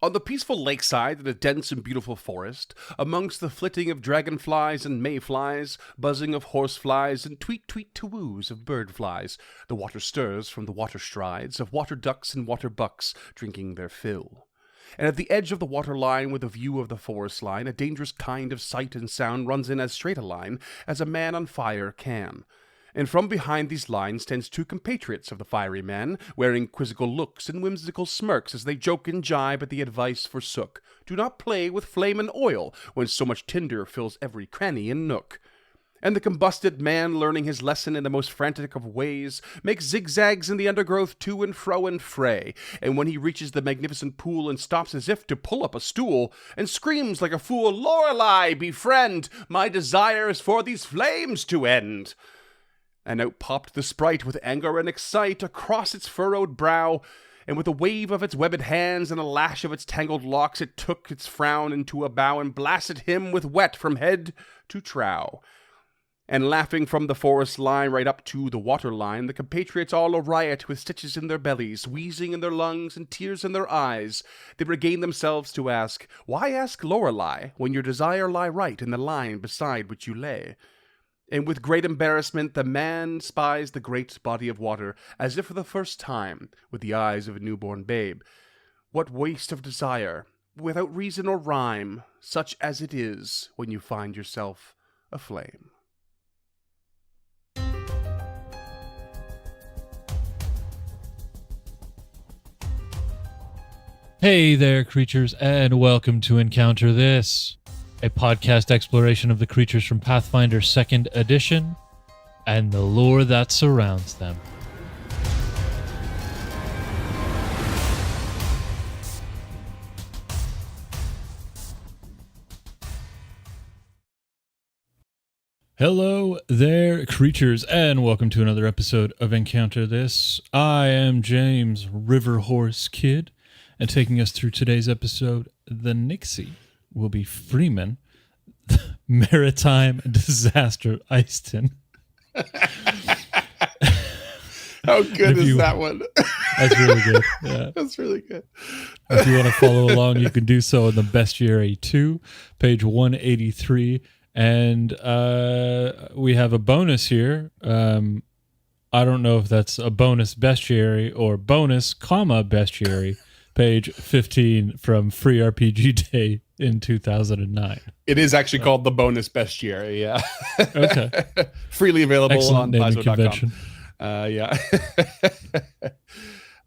On the peaceful lakeside in a dense and beautiful forest, amongst the flitting of dragonflies and mayflies, buzzing of horseflies, and tweet-tweet-to-woos of birdflies, the water stirs from the water strides of water ducks and water bucks drinking their fill. And at the edge of the water line with a view of the forest line, a dangerous kind of sight and sound runs in as straight a line as a man on fire can. And from behind these lines stands two compatriots of the fiery man, wearing quizzical looks and whimsical smirks as they joke and jibe at the advice forsook. Do not play with flame and oil, when so much tinder fills every cranny and nook. And the combusted man, learning his lesson in the most frantic of ways, makes zigzags in the undergrowth to and fro and fray, and when he reaches the magnificent pool and stops as if to pull up a stool, and screams like a fool, Lorelei, befriend, my desire is for these flames to end. And out popped the sprite with anger and excite across its furrowed brow, and with a wave of its webbed hands and a lash of its tangled locks, it took its frown into a bow and blasted him with wet from head to trow. And laughing from the forest line right up to the water line, the compatriots all a riot with stitches in their bellies, wheezing in their lungs, and tears in their eyes, they regain themselves to ask, why ask Lorelei, when your desire lie right in the line beside which you lay? And with great embarrassment the man spies the great body of water, as if for the first time, with the eyes of a newborn babe. What waste of desire, without reason or rhyme, such as it is when you find yourself aflame. Hey there, creatures, and welcome to Encounter This, a podcast exploration of the creatures from Pathfinder 2nd Edition and the lore that surrounds them. Hello there, creatures, and welcome to another episode of Encounter This. I am James Riverhorse Kid, and taking us through today's episode, the Nixie will be Freeman, Maritime Disaster Easton. How good is that one? That's really good. Yeah. That's really good. If you want to follow along, you can do so in the Bestiary 2, page 183. And we have a bonus here. I don't know if that's a bonus bestiary or bonus, bestiary. Page 15 from Free RPG Day in 2009. It is actually called the bonus bestiary, yeah. Okay. Freely available Excellent on naming Paizo.com. convention. Yeah.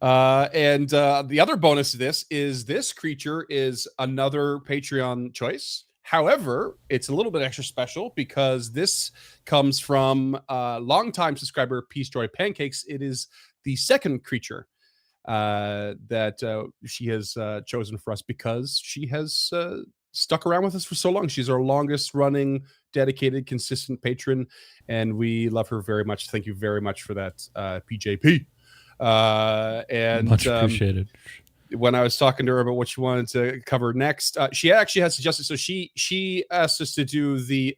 And the other bonus to this creature is another Patreon choice. However, it's a little bit extra special because this comes from longtime subscriber Peace Joy Pancakes. It is the second creature that she has chosen for us because she has stuck around with us for so long. She's our longest running, dedicated, consistent patron, and we love her very much. Thank you very much for that, PJP. And much appreciated. When I was talking to her about what she wanted to cover next, she actually has suggested. So she asked us to do the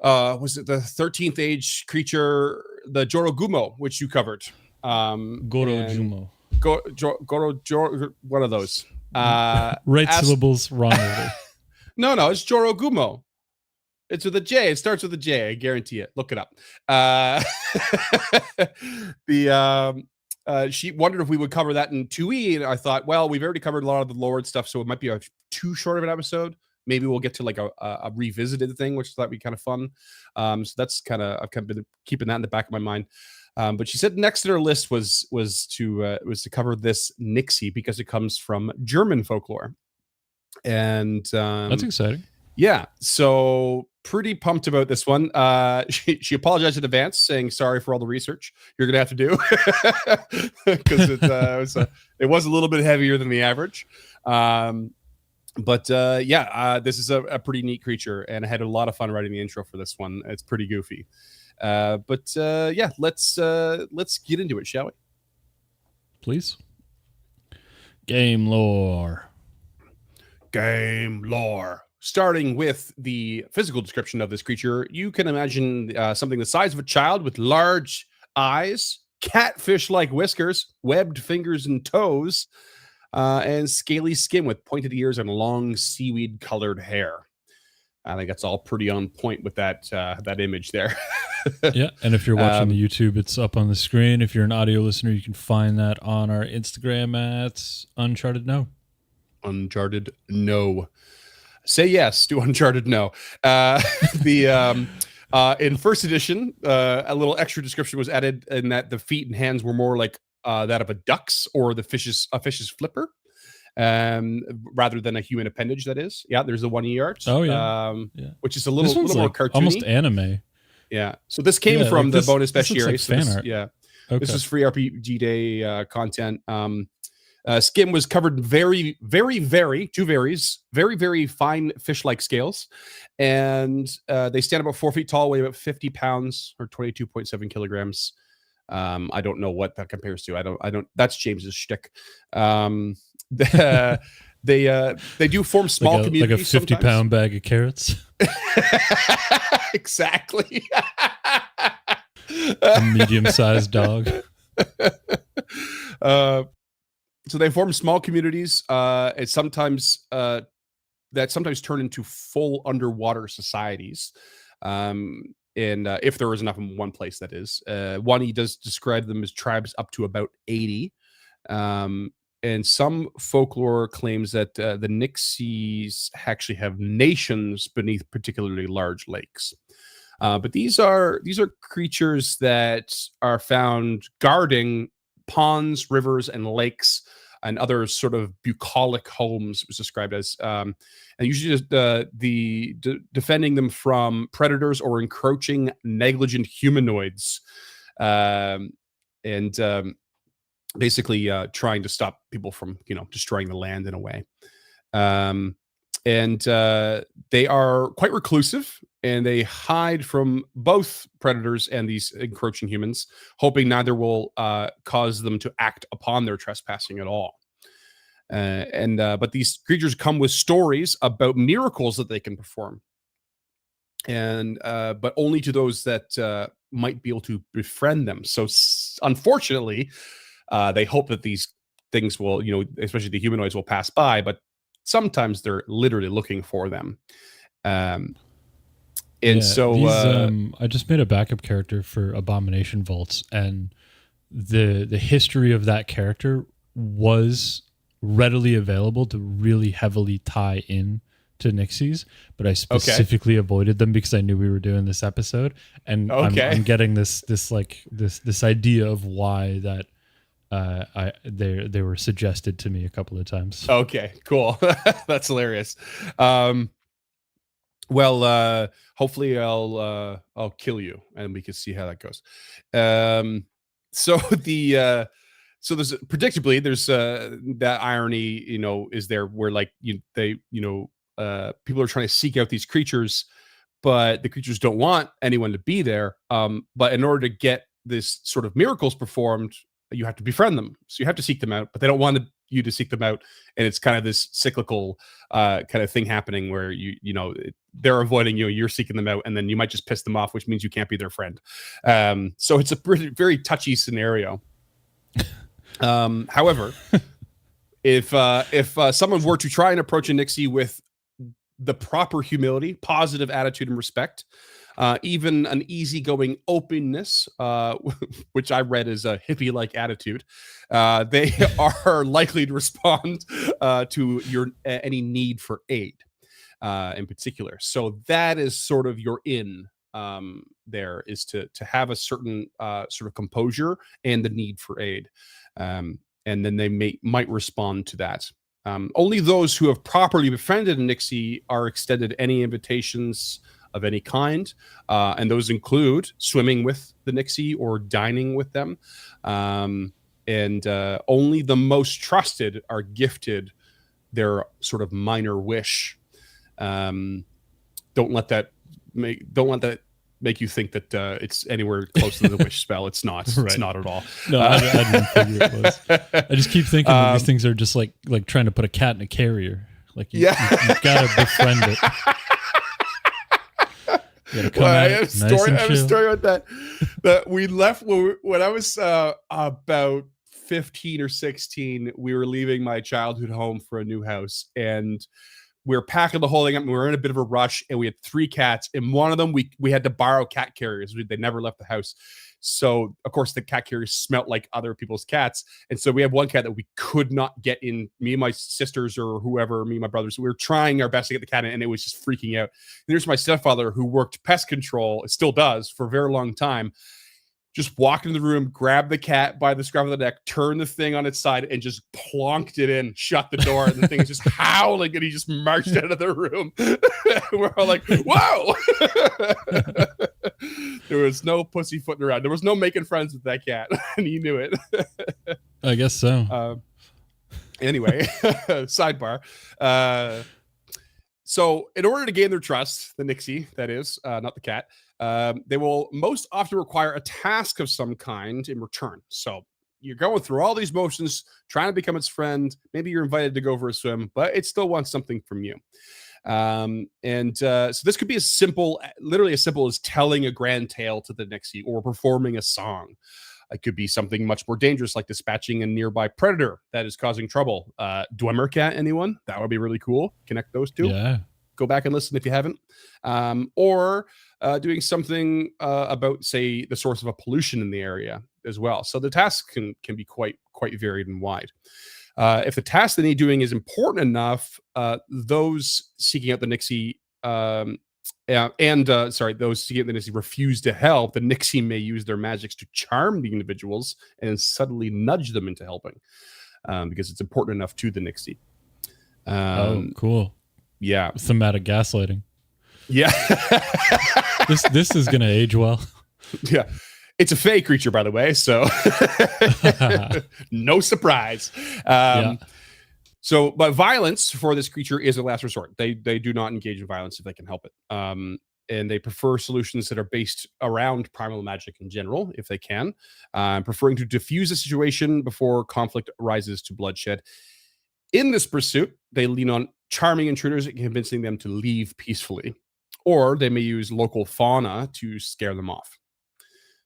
was it the 13th age creature, the Jorogumo, which you covered. Gorojumo. Goro, one of those. Right syllables wrongly. No, it's Jorogumo. It's with a J. It starts with a J. I guarantee it. Look it up. She wondered if we would cover that in 2E, and I thought, well, we've already covered a lot of the Lord stuff, so it might be too short of an episode. Maybe we'll get to like a revisited thing, which I thought would be kind of fun. So that's I've kind of been keeping that in the back of my mind. But she said next in her list was to cover this Nixie because it comes from German folklore, and that's exciting. Yeah, so pretty pumped about this one. She apologized in advance, saying sorry for all the research you're gonna have to do because it was a little bit heavier than the average. But this is a pretty neat creature, and I had a lot of fun writing the intro for this one. It's pretty goofy. Let's get into it, shall we? Please. Game lore. Starting with the physical description of this creature, you can imagine something the size of a child with large eyes, catfish-like whiskers, webbed fingers and toes, and scaly skin with pointed ears and long seaweed-colored hair. I think that's all pretty on point with that image there. Yeah, and if you're watching the YouTube, it's up on the screen. If you're an audio listener, you can find that on our Instagram at Uncharted No. Uncharted No. Say yes to Uncharted No. In first edition, a little extra description was added in that the feet and hands were more like that of a duck's or a fish's flipper, rather than a human appendage. That is, yeah. There's the 1E art. Oh yeah, which is a little more like cartoony, almost anime. Yeah. So this came from the bonus bestiary. Like fan art. Yeah. Okay. This is free RPG Day content. Skin was covered very, very, very fine fish-like scales, and they stand about 4 feet tall, weigh about 50 pounds or 22.7 kilograms. I don't know what that compares to. I don't. That's James's shtick. They do form small communities, like a 50-pound bag of carrots. Exactly. A medium-sized dog. So they form small communities. That sometimes turn into full underwater societies. And if there is enough in one place, that is. One, he does describe them as tribes up to about 80. And some folklore claims that the Nixies actually have nations beneath particularly large lakes. But these are creatures that are found guarding ponds, rivers, and lakes, and other sort of bucolic homes. It was described as, and usually just defending them from predators or encroaching negligent humanoids, basically trying to stop people from destroying the land in a way. And they are quite reclusive, and they hide from both predators and these encroaching humans, hoping neither will cause them to act upon their trespassing at all. But these creatures come with stories about miracles that they can perform, and but only to those that might be able to befriend them. So unfortunately, they hope that these things will, especially the humanoids, will pass by, but sometimes they're literally looking for them. I just made a backup character for Abomination Vaults, and the history of that character was readily available to really heavily tie in to Nixies, but I specifically avoided them because I knew we were doing this episode, and I'm getting this idea of why that they were suggested to me a couple of times. Okay, cool. That's hilarious. Hopefully I'll kill you and we can see how that goes. So there's predictably that irony, is there where people are trying to seek out these creatures, but the creatures don't want anyone to be there. But in order to get this sort of miracles performed, you have to befriend them. So you have to seek them out, but they don't want you to seek them out. And it's kind of this cyclical kind of thing happening where they're avoiding you, you're seeking them out, and then you might just piss them off, which means you can't be their friend. So it's a very touchy scenario. However, if someone were to try and approach a Nixie with the proper humility, positive attitude, and respect, even an easygoing openness, which I read as a hippie-like attitude, they are likely to respond to your any need for aid, in particular. So that is sort of your in. There is to have a certain sort of composure and the need for aid, and then they might respond to that. Only those who have properly befriended a Nixie are extended any invitations of any kind, and those include swimming with the Nixie or dining with them, and only the most trusted are gifted their sort of minor wish. Don't let that make you think that it's anywhere close to the wish spell. It's not. Right. It's not at all. No, I didn't figure it was. I just keep thinking that these things are just like trying to put a cat in a carrier. Like you gotta befriend it. I have a story about that we left when I was about 15 or 16, we were leaving my childhood home for a new house, and we were packing the whole thing up, and we were in a bit of a rush, and we had 3 cats, and one of them we had to borrow cat carriers. They never left the house. So of course the cat carriers smelt like other people's cats. And so we have one cat that we could not get in, me and my sisters or whoever, me and my brothers, we were trying our best to get the cat in, and it was just freaking out. And there's my stepfather, who worked pest control, it still does, for a very long time. Just walked into the room, grabbed the cat by the scruff of the neck, turned the thing on its side, and just plonked it in, shut the door, and the thing is just howling, and he just marched out of the room. We're all like, whoa! There was no pussyfooting around. There was no making friends with that cat, and he knew it. I guess so. Anyway, sidebar. So in order to gain their trust, the Nixie, that is, not the cat, they will most often require a task of some kind in return. So you're going through all these motions, trying to become its friend. Maybe you're invited to go for a swim, but it still wants something from you. So this could be as simple, literally as simple as telling a grand tale to the Nixie or performing a song. It could be something much more dangerous, like dispatching a nearby predator that is causing trouble. Dwemer cat, anyone? That would be really cool. Connect those two. Yeah. Go back and listen if you haven't. Or doing something about, say, the source of a pollution in the area as well. So the tasks can be quite varied and wide. If the task they need doing is important enough, those seeking out the Nixie those seeking out the Nixie refuse to help, the Nixie may use their magics to charm the individuals and subtly nudge them into helping, because it's important enough to the Nixie. Oh, cool. Yeah. Thematic gaslighting. Yeah. This is going to age well. Yeah. It's a fey creature, by the way, so no surprise. So, but violence for this creature is a last resort. They do not engage in violence if they can help it. And they prefer solutions that are based around primal magic in general, if they can, preferring to diffuse a situation before conflict rises to bloodshed. In this pursuit, they lean on charming intruders and convincing them to leave peacefully, or they may use local fauna to scare them off.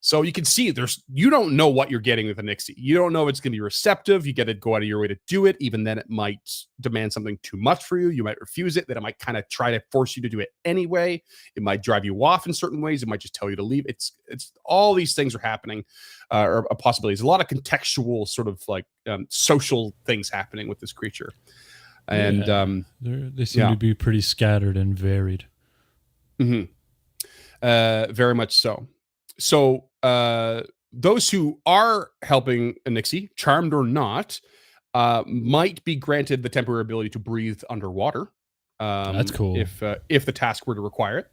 So you can see you don't know what you're getting with a Nixie. You don't know if it's going to be receptive. You got to go out of your way to do it. Even then, it might demand something too much for you. You might refuse it. Then it might kind of try to force you to do it anyway. It might drive you off in certain ways. It might just tell you to leave. It's all these things are happening, or possibilities. A lot of contextual sort of like social things happening with this creature, and they seem to be pretty scattered and varied. Mm-hmm. Very much so. So those who are helping a Nixie, charmed or not, might be granted the temporary ability to breathe underwater. That's cool. If the task were to require it.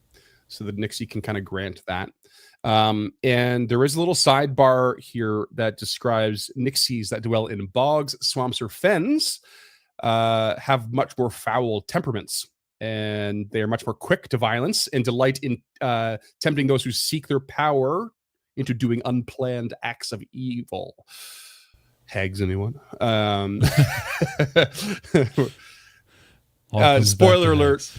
So the Nixie can kind of grant that. And there is a little sidebar here that describes Nixies that dwell in bogs, swamps, or fens have much more foul temperaments. And they are much more quick to violence and delight in tempting those who seek their power into doing unplanned acts of evil. Hags, anyone? Spoiler alert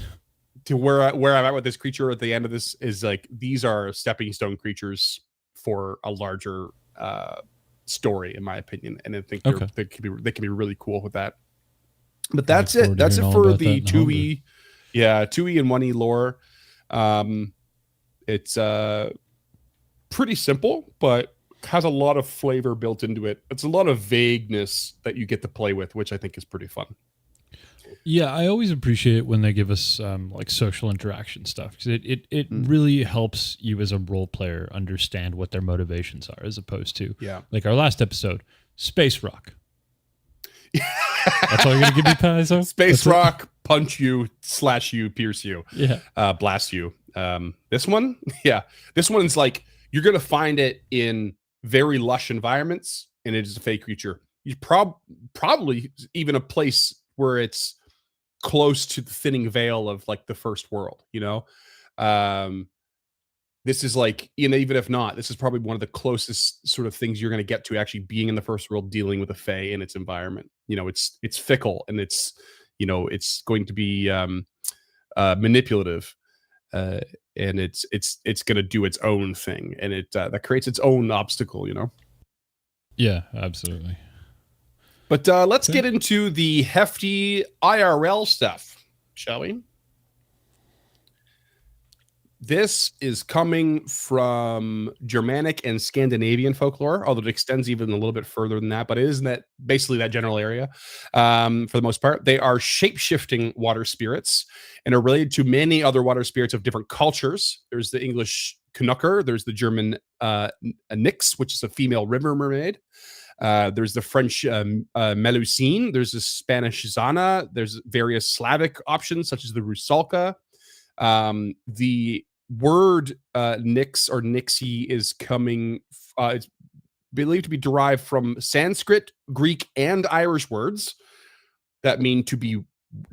to where I'm at with this creature at the end of this is like, these are stepping stone creatures for a larger story, in my opinion. And I think they can be really cool with that. But that's it. That's it for the 2E. Yeah, 2E and 1E lore. It's pretty simple, but has a lot of flavor built into it. It's a lot of vagueness that you get to play with, which I think is pretty fun. Yeah, I always appreciate when they give us like social interaction stuff, because it really helps you as a role player understand what their motivations are, as opposed to like our last episode, Space Rock. That's all you're gonna give me, Paizo? Space Rock, punch you, slash you, pierce you, blast you. This one's like, you're gonna find it in very lush environments, and it is a fey creature. You probably even a place where it's close to the thinning veil of like the first world, you know. This is like, even if not, this is probably one of the closest sort of things you're going to get to actually being in the first world, dealing with a fae in its environment. You know, it's fickle, and it's going to be manipulative, and it's going to do its own thing, and it that creates its own obstacle. You know. Yeah, absolutely. But let's get into the hefty IRL stuff, shall we? This is coming from Germanic and Scandinavian folklore, although it extends even a little bit further than that. But it isn't that basically that general area for the most part. They are shape-shifting water spirits and are related to many other water spirits of different cultures. There's the English Knucker. There's the German Nix, which is a female river mermaid. There's the French Melusine. There's the Spanish Zana. There's various Slavic options, such as the Rusalka. The word Nix or Nixie is coming, it's believed to be derived from Sanskrit, Greek, and Irish words that mean to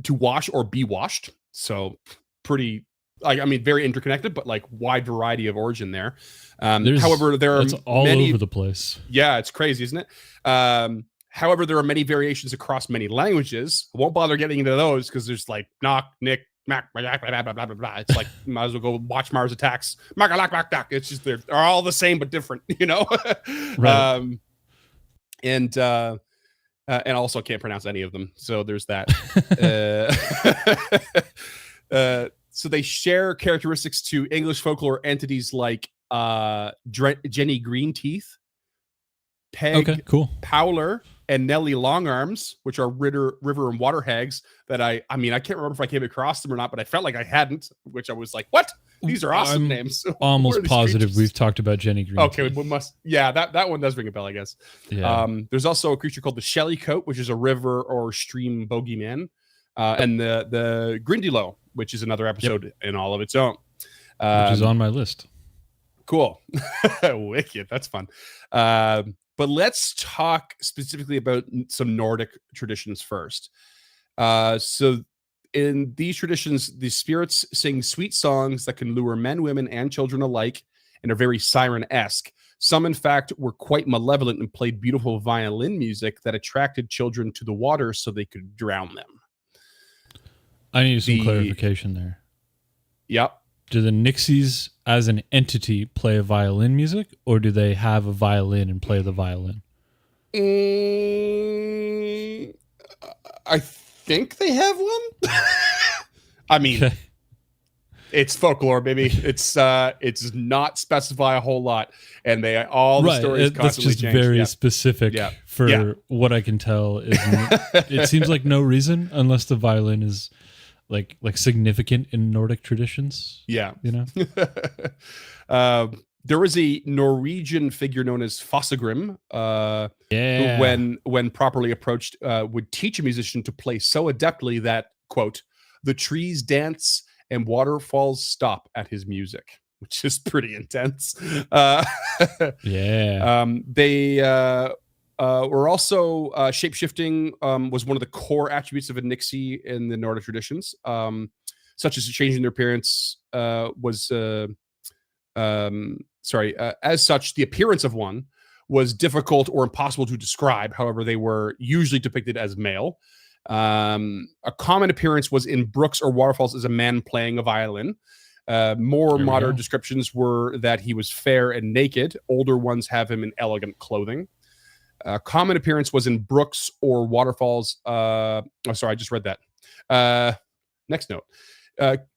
wash or be washed. So pretty, I mean, very interconnected, but like wide variety of origin there. However, there are all over the place. Yeah, it's crazy, isn't it? However, there are many variations across many languages. I won't bother getting into those because there's like knock, nick, mac, blah, blah, blah, blah, blah. It's like you might as well go watch Mars Attacks. It's just they're all the same but different, you know. Right. And also can't pronounce any of them. So there's that. So they share characteristics to English folklore entities like Jenny Greenteeth, Peg, Powler, and Nellie Longarms, which are river and water hags that I mean, I can't remember if I came across them or not, but I felt like I hadn't, which I was like, what? These are awesome names. Almost positive creatures? We've talked about Jenny Green. Okay, we must. Yeah, that one does ring a bell, I guess. Yeah. There's also a creature called the Shellycoat, which is a river or stream bogeyman, and the Grindylow, which is another episode in all of its own. Which is on my list. Cool. Wicked. That's fun. But let's talk specifically about some Nordic traditions first. So in these traditions, the spirits sing sweet songs that can lure men, women, and children alike and are very siren-esque. Some, in fact, were quite malevolent and played beautiful violin music that attracted children to the water so they could drown them. I need some clarification there. Yep. Do the Nixies as an entity play violin music, or do they have a violin and play the violin? I think they have one. I mean, it's folklore, baby. It's not specify a whole lot, and the stories constantly that's just change. Very specific for what I can tell. It seems like no reason unless the violin is like significant in Nordic traditions. Yeah, you know. There was a Norwegian figure known as Fossegrim, who, when properly approached, would teach a musician to play so adeptly that, quote, the trees dance and waterfalls stop at his music, which is pretty intense. They were also shape-shifting was one of the core attributes of a Nixie in the Nordic traditions, such as changing their appearance as such, the appearance of one was difficult or impossible to describe. However, they were usually depicted as male. A common appearance was in brooks or waterfalls as a man playing a violin. More modern descriptions were that he was fair and naked. Older ones have him in elegant clothing. Common appearance was in brooks or waterfalls. I just read that. Next note.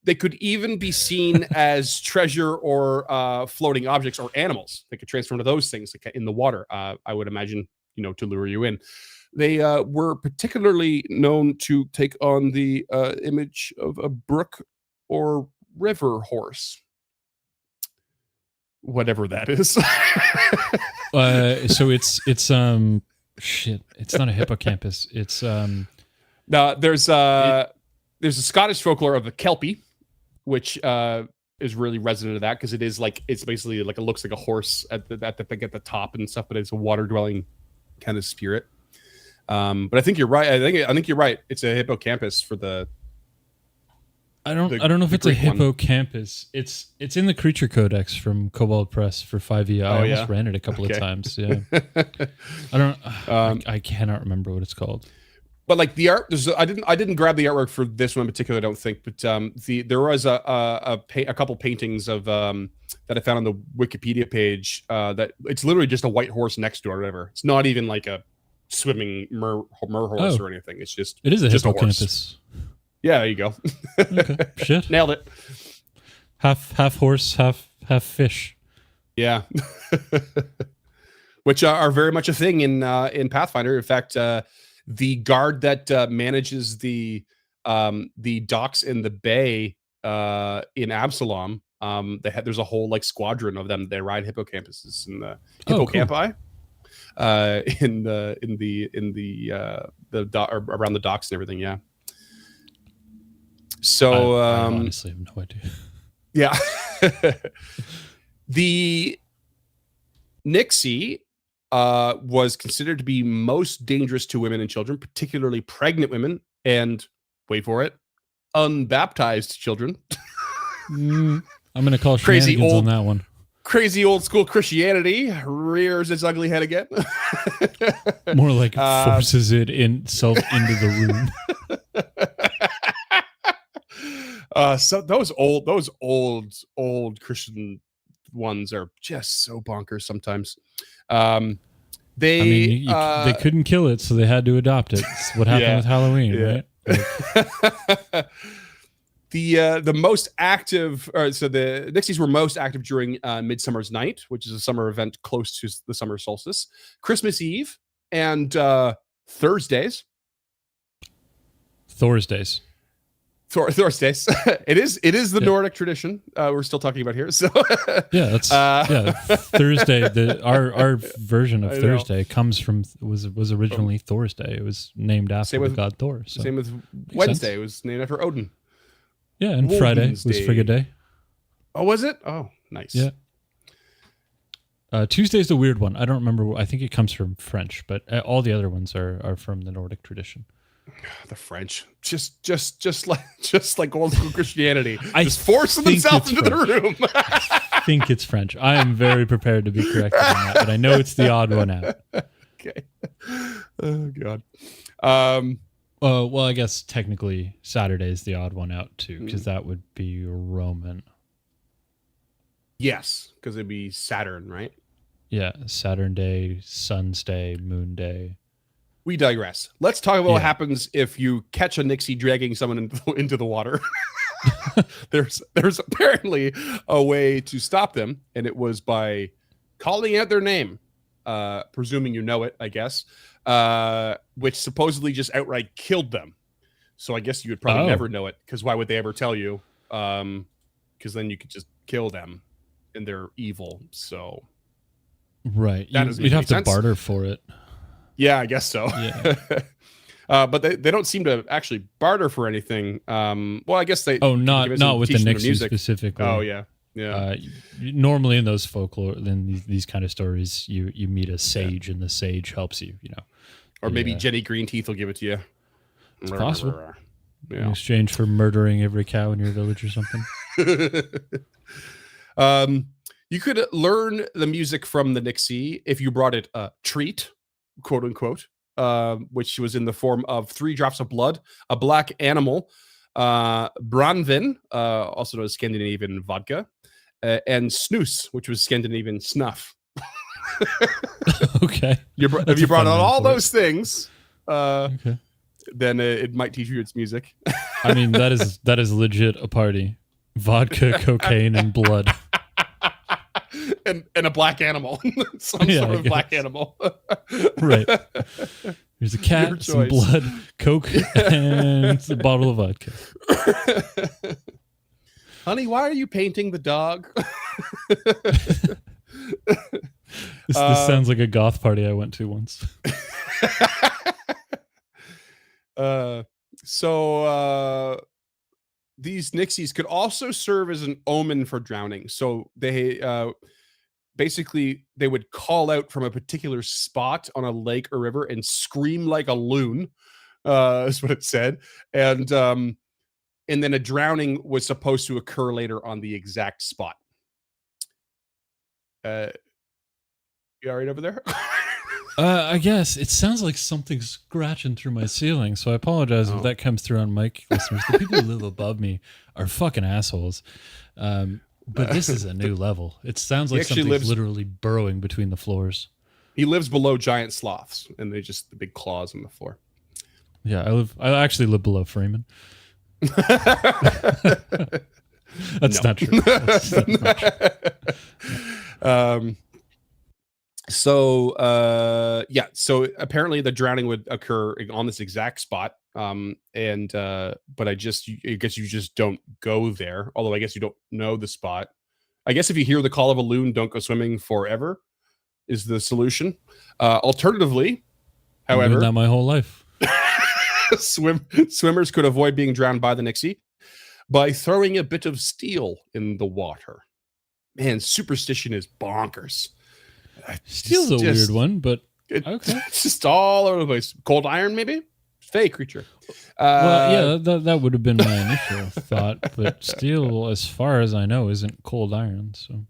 They could even be seen as treasure or floating objects or animals. They could transform to those things in the water. I would imagine, to lure you in. They were particularly known to take on the image of a brook or river horse, whatever that is. So it's not a hippocampus. It's there's a Scottish folklore of the Kelpie, which is really resonant to that because it's basically like it looks like a horse at the top and stuff, but it's a water dwelling kind of spirit. But I think you're right. I think you're right. It's a hippocampus for the. I don't know if it's a hippocampus. It's in the Creature Codex from Cobalt Press for 5e. I almost ran it a couple of times. Yeah. I cannot remember what it's called. But like the art, I didn't grab the artwork for this one in particular, I don't think. But there was a couple paintings of that I found on the Wikipedia page that it's literally just a white horse next to a river. It's not even like a swimming mer horse or anything. It's just it is a just hippocampus. Yeah, there you go. Okay, shit, nailed it. Half horse, half fish. Yeah, which are very much a thing in Pathfinder. In fact, the guard that manages the docks in the bay in Absalom, there's a whole like squadron of them. They ride hippocampuses in the hippocampi. Cool. In the around the docks and everything. Yeah. So I honestly have no idea. Yeah. The Nixie was considered to be most dangerous to women and children, particularly pregnant women and, wait for it, unbaptized children. I'm going to call shenanigans on that one. Crazy old school Christianity rears its ugly head again. More like forces itself into the room. So those old Christian ones are just so bonkers sometimes. They couldn't kill it, so they had to adopt it. It's what happened with Halloween, right? The most active, so the Nixies were most active during Midsummer's Night, which is a summer event close to the summer solstice, Christmas Eve, and Thursdays. Thursdays. Thursdays. It is the Nordic tradition we're still talking about here. So that's Thursday. Our version of Thursday comes from was originally Thursday. It was named after the god Thor. So. Same with Wednesday. It was named after Odin. Yeah, and Friday was Frigga Day. Oh, was it? Oh, nice. Yeah. Tuesday's the weird one. I don't remember. I think it comes from French, but all the other ones are from the Nordic tradition. The French, just like old school Christianity, just forcing themselves into the room. I think it's French. I am very prepared to be corrected on that, but I know it's the odd one out. Okay. Oh God. Well, I guess technically Saturday is the odd one out too, because that would be Roman. Yes, because it'd be Saturn, right? Yeah, Saturn Day, Sun's Day, Moon Day. We digress. Let's talk about what happens if you catch a Nixie dragging someone into the water. There's apparently a way to stop them, and it was by calling out their name, presuming you know it, I guess, which supposedly just outright killed them. So I guess you would probably never know it, because why would they ever tell you? Because then you could just kill them, and they're evil. So right, you'd have to barter for it. Yeah, I guess so. Yeah. But they don't seem to actually barter for anything. Well, I guess they. Not with the Nixie specifically. Oh yeah. Normally in those folklore, in these kind of stories, you meet a sage, and the sage helps you. Or maybe Jenny Greenteeth will give it to you. It's possible. In exchange for murdering every cow in your village or something. You could learn the music from the Nixie if you brought it a treat, quote unquote, which was in the form of 3 drops of blood, a black animal, branvin, also known as Scandinavian vodka, and snus, which was Scandinavian snuff. Okay. If you brought out all those things, then it might teach you its music. I mean, that is legit a party. Vodka, cocaine, and blood. And a black animal. Some sort of black animal. Right. There's a cat, some blood, Coke, and a bottle of vodka. Honey, why are you painting the dog? This sounds like a goth party I went to once. So these Nixies could also serve as an omen for drowning. So they basically they would call out from a particular spot on a lake or river and scream like a loon, is what it said. And then a drowning was supposed to occur later on the exact spot. You all right over there? I guess it sounds like something's scratching through my ceiling, so I apologize if that comes through on mic listeners. The people who live above me are fucking assholes. But this is a new level. It sounds like something's literally burrowing between the floors. He lives below giant sloths, and they just the big claws on the floor. Yeah, I actually live below Freeman. That's not true. That's not true. So apparently the drowning would occur on this exact spot. But I guess you just don't go there. Although I guess you don't know the spot. I guess if you hear the call of a loon, don't go swimming forever is the solution. Alternatively, however, I've learned that my whole life. Swimmers could avoid being drowned by the Nixie by throwing a bit of steel in the water. Man, superstition is bonkers. Steel's a weird one, but okay. It's just all over the place. Cold iron, maybe? Fake creature. Well, yeah, that would have been my initial thought, but steel, as far as I know, isn't cold iron. So,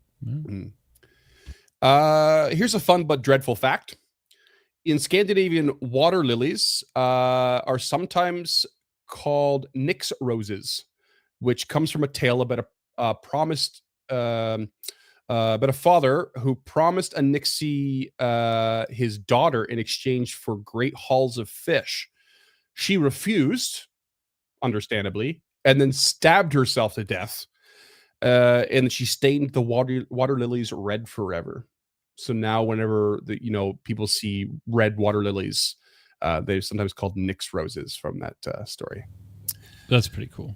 yeah. Here's a fun but dreadful fact. In Scandinavian, water lilies are sometimes called Nix roses, which comes from a tale about about a father who promised a Nixie his daughter in exchange for great hauls of fish. She refused, understandably, and then stabbed herself to death. And she stained the water lilies red forever. So now whenever people see red water lilies, they're sometimes called Nix roses from that story. That's pretty cool.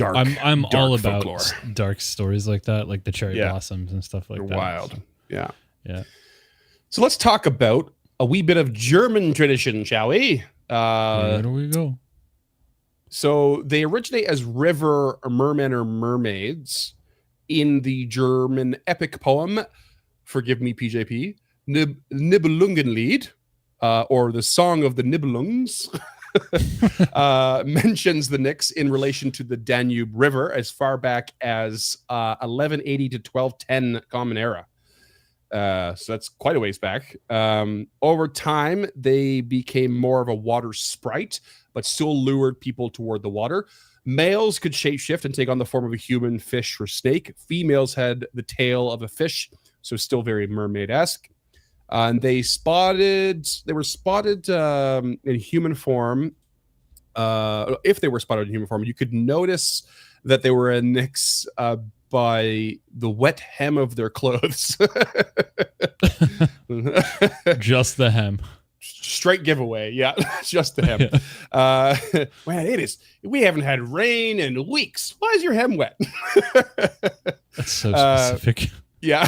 I'm all folklore. About dark stories like that, like the cherry blossoms and stuff like that. Wild. So, yeah. So let's talk about a wee bit of German tradition, shall we? Where do we go? So they originate as river mermen or mermaids in the German epic poem, forgive me, PJP, Nibelungenlied, or the Song of the Nibelungs, mentions the Nix in relation to the Danube River as far back as 1180 to 1210 Common Era. So that's quite a ways back. Over time, they became more of a water sprite, but still lured people toward the water. Males could shapeshift and take on the form of a human, fish, or snake. Females had the tail of a fish, so still very mermaid-esque. And they were spotted in human form. If they were spotted in human form, you could notice that they were a Nix by the wet hem of their clothes. Just the hem. Straight giveaway. Yeah, just the hem. Yeah. Man, we haven't had rain in weeks. Why is your hem wet? That's so specific. Yeah.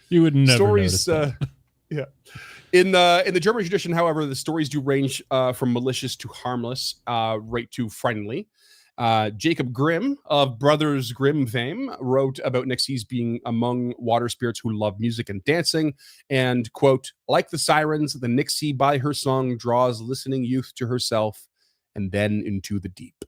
You would never notice that. Yeah. In the German tradition, however, the stories do range from malicious to harmless, right to friendly. Jacob Grimm of Brothers Grimm fame wrote about Nixies being among water spirits who love music and dancing, and, quote, like the sirens, the Nixie by her song draws listening youth to herself and then into the deep.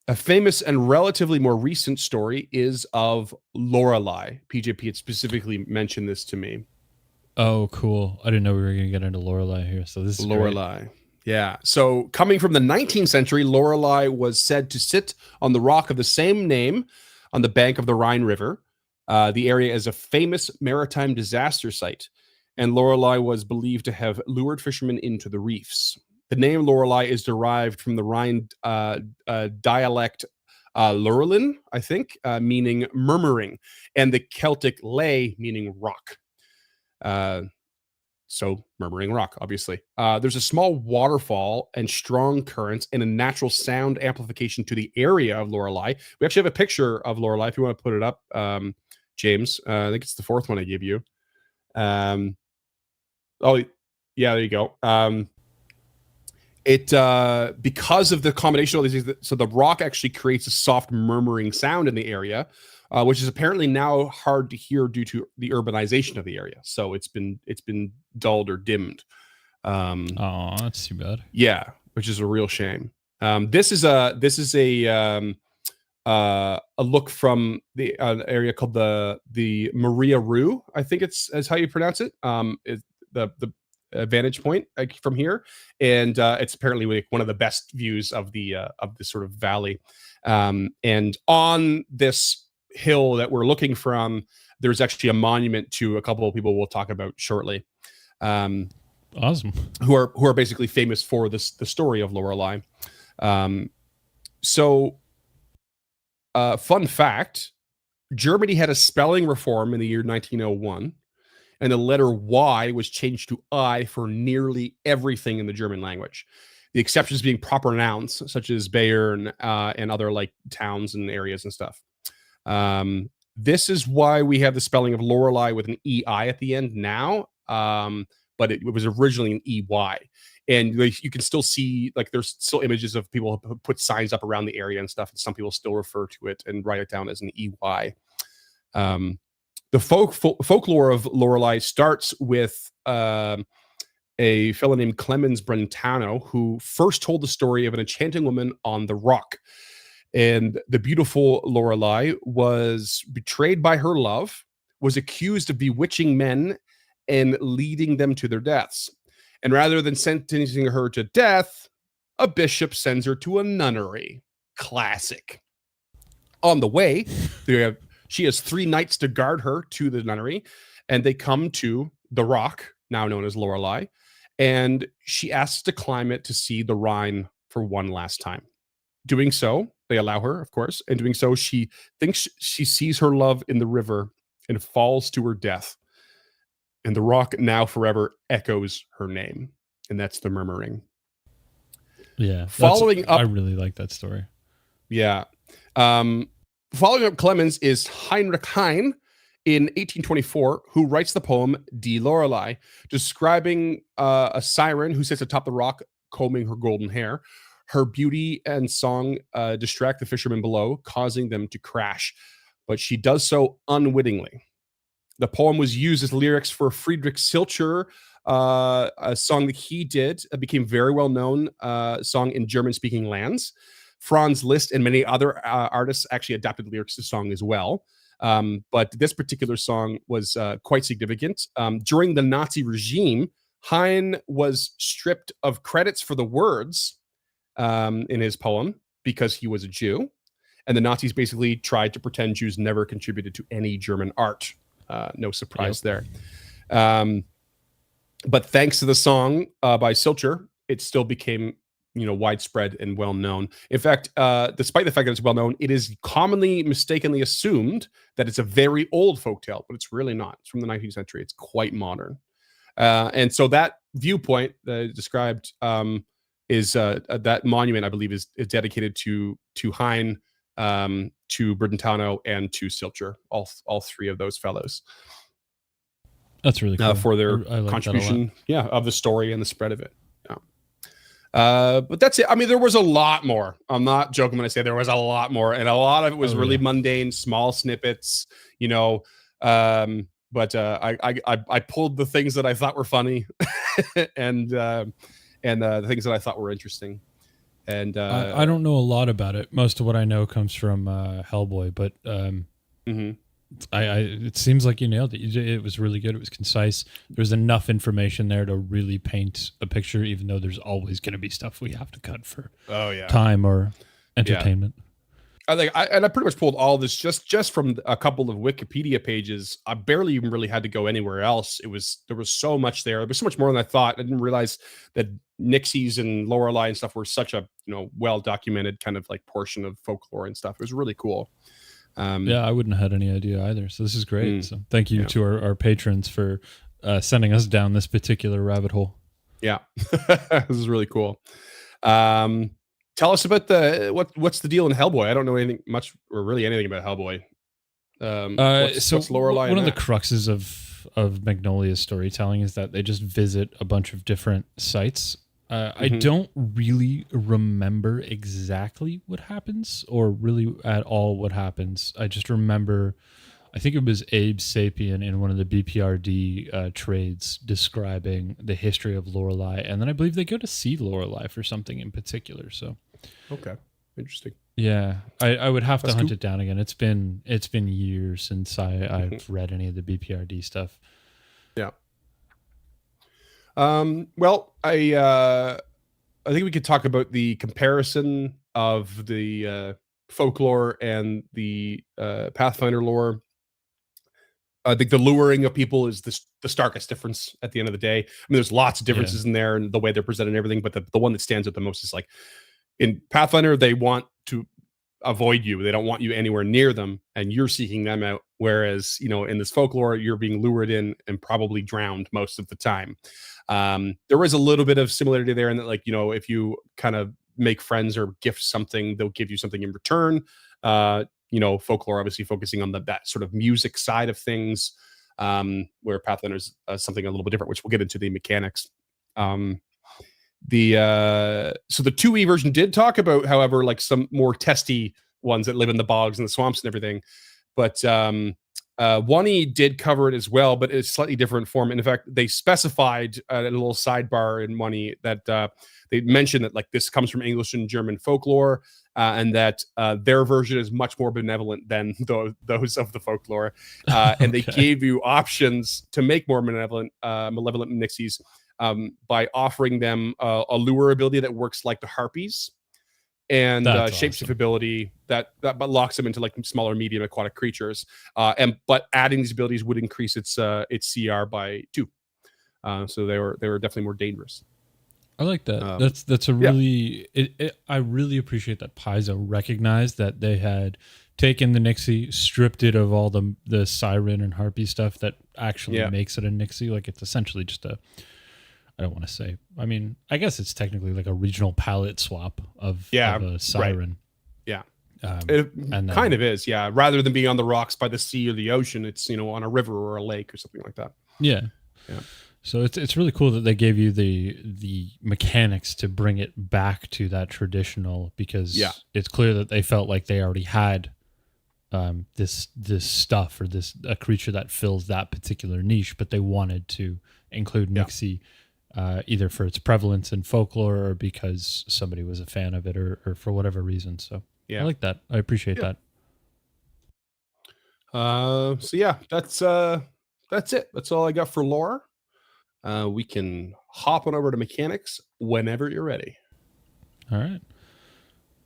A famous and relatively more recent story is of Lorelei. PJP had specifically mentioned this to me. Oh, cool. I didn't know we were going to get into Lorelei here, so this is Lorelei. Great. Yeah. So coming from the 19th century, Lorelei was said to sit on the rock of the same name on the bank of the Rhine River. The area is a famous maritime disaster site, and Lorelei was believed to have lured fishermen into the reefs. The name Lorelei is derived from the Rhine dialect Lurlin, I think, meaning murmuring, and the Celtic lay, meaning rock. So murmuring rock, obviously. There's a small waterfall and strong currents and a natural sound amplification to the area of Lorelei. We actually have a picture of Lorelei if you want to put it up, James. I think it's the fourth one I gave you. Oh, yeah, there you go. Because of the combination of these things, so the rock actually creates a soft murmuring sound in the area, which is apparently now hard to hear due to the urbanization of the area. So it's been dulled or dimmed. Oh, that's too bad. Yeah, which is a real shame. This is a look from the area called the Maria Rue. I think is how you pronounce it. The vantage point from here, and it's apparently like one of the best views of the sort of valley. And on this hill that we're looking from, there's actually a monument to a couple of people we'll talk about shortly. Awesome. Who are basically famous for the story of Lorelei. Fun fact, Germany had a spelling reform in the year 1901, and the letter Y was changed to I for nearly everything in the German language. The exceptions being proper nouns, such as Bayern and other like towns and areas and stuff. This is why we have the spelling of Lorelei with an EI at the end now, but it was originally an EY. And you can still see, like, there's still images of people who put signs up around the area and stuff, and some people still refer to it and write it down as an EY. The folklore of Lorelei starts with a fellow named Clemens Brentano, who first told the story of an enchanting woman on the rock. And the beautiful Lorelei was betrayed by her love, was accused of bewitching men and leading them to their deaths. And rather than sentencing her to death, a bishop sends her to a nunnery. Classic. On the way, she has 3 knights to guard her to the nunnery, and they come to the rock, now known as Lorelei, and she asks to climb it to see the Rhine for one last time. Doing so, they allow her, of course, and doing so, she thinks she sees her love in the river and falls to her death. And the rock now forever echoes her name, and that's the murmuring. Yeah. Following up, I really like that story. Yeah. Following up Clemens is Heinrich Heine in 1824, who writes the poem Die Lorelei, describing a siren who sits atop the rock combing her golden hair. Her beauty and song distract the fishermen below, causing them to crash, but she does so unwittingly. The poem was used as lyrics for Friedrich Silcher, a song that he did. It became very well-known song in German-speaking lands. Franz Liszt and many other artists actually adapted lyrics to the song as well. But this particular song was quite significant. During the Nazi regime, Heine was stripped of credits for the words in his poem because he was a Jew. And the Nazis basically tried to pretend Jews never contributed to any German art. No surprise there. But thanks to the song by Silcher, it still became widespread and well known. In fact, despite the fact that it's well known, it is commonly mistakenly assumed that it's a very old folktale, but it's really not. It's from the 19th century. It's quite modern. And so that viewpoint that I described is that monument, I believe, is dedicated to Heine, to Brentano, and to Silcher, all 3 of those fellows. That's really cool. For their contribution, of the story and the spread of it. But that's it. I mean, there was a lot more. I'm not joking when I say there was a lot more, and a lot of it was really mundane, small snippets, but I pulled the things that I thought were funny and the things that I thought were interesting. And I don't know a lot about it. Most of what I know comes from Hellboy, but it seems like you nailed it. It was really good. It was concise. There's enough information there to really paint a picture, even though there's always going to be stuff we have to cut for time or entertainment. I pretty much pulled all this just from a couple of Wikipedia pages. I barely even really had to go anywhere else. There was so much there. There was so much more than I thought. I didn't realize that Nixies and Lorelei and stuff were such a well documented kind of like portion of folklore and stuff. It was really cool. I wouldn't have had any idea either. So this is great. So thank you to our patrons for sending us down this particular rabbit hole. Yeah, this is really cool. Tell us about what's the deal in Hellboy. I don't know anything much or really anything about Hellboy. What's Lorelei? One of the cruxes of Magnolia's storytelling is that they just visit a bunch of different sites. I don't really remember exactly what happens, or really at all what happens. I just remember, I think it was Abe Sapien in one of the BPRD trades describing the history of Lorelei, and then I believe they go to see Lorelei for something in particular. So, okay, interesting. Yeah, I would have to hunt it down again. It's been years since I've read any of the BPRD stuff. Yeah. Well, I think we could talk about the comparison of the folklore and the Pathfinder lore. I think the luring of people is the starkest difference at the end of the day. I mean, there's lots of differences in there and the way they're presented and everything, but the one that stands out the most is like in Pathfinder, they want to avoid you. They don't want you anywhere near them, and you're seeking them out. Whereas, in this folklore, you're being lured in and probably drowned most of the time. There is a little bit of similarity there in that, like, if you kind of make friends or gift something, they'll give you something in return. Folklore obviously focusing on that sort of music side of things, where Pathfinder's something a little bit different, which we'll get into the mechanics. The 2e version did talk about, however, like some more testy ones that live in the bogs and the swamps and everything, but 1e did cover it as well, but it's slightly different form. And in fact, they specified a little sidebar in 1e that they mentioned that like this comes from English and German folklore, and that their version is much more benevolent than those of the folklore, and they gave you options to make more malevolent Nixies. By offering them a lure ability that works like the harpies, and shapeshift ability that but locks them into like smaller, medium aquatic creatures. But adding these abilities would increase its CR by 2. So they were definitely more dangerous. I like that. That's a really I really appreciate that Paizo recognized that they had taken the Nixie, stripped it of all the siren and harpy stuff that actually makes it a Nixie. Like it's essentially just I don't want to say. I mean, I guess it's technically like a regional palette swap of a siren. Right. Yeah. It kind of is, yeah. Rather than being on the rocks by the sea or the ocean, it's on a river or a lake or something like that. Yeah. So it's really cool that they gave you the mechanics to bring it back to that traditional, because it's clear that they felt like they already had this stuff or a creature that fills that particular niche, but they wanted to include Nixie. Either for its prevalence in folklore or because somebody was a fan of it or for whatever reason. So I like that. I appreciate that. That's it. That's all I got for lore. We can hop on over to mechanics whenever you're ready. All right.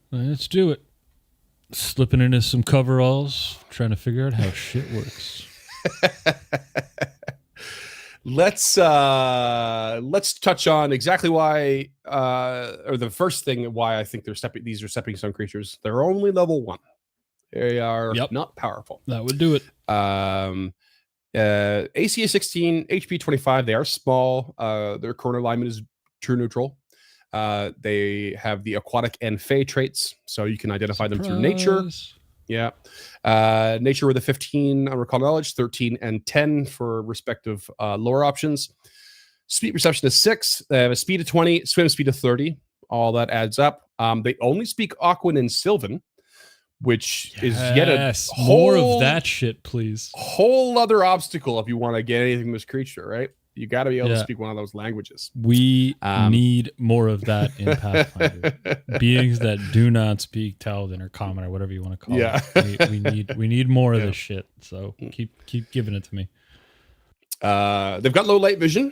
Let's do it. Slipping into some coveralls, trying to figure out how shit works. Let's touch on exactly why, or the first thing why I think these are stepping stone creatures. They're only level 1. They are not powerful. That would do it. AC is 16, HP 25. They are small. Their current alignment is true neutral. They have the aquatic and fey traits, so you can identify them through nature. Yeah. Nature with a 15 on recall knowledge, 13 and 10 for respective lore options. Speed perception is 6. They have a speed of 20, swim speed of 30. All that adds up. They only speak Aquan and Sylvan, which is yet a more of that shit, please. Whole other obstacle if you want to get anything from this creature, right? You got to be able to speak one of those languages. We need more of that in Pathfinder. Beings that do not speak Taldan or Common or whatever you want to call it. We need more of this shit. So keep giving it to me. They've got low light vision,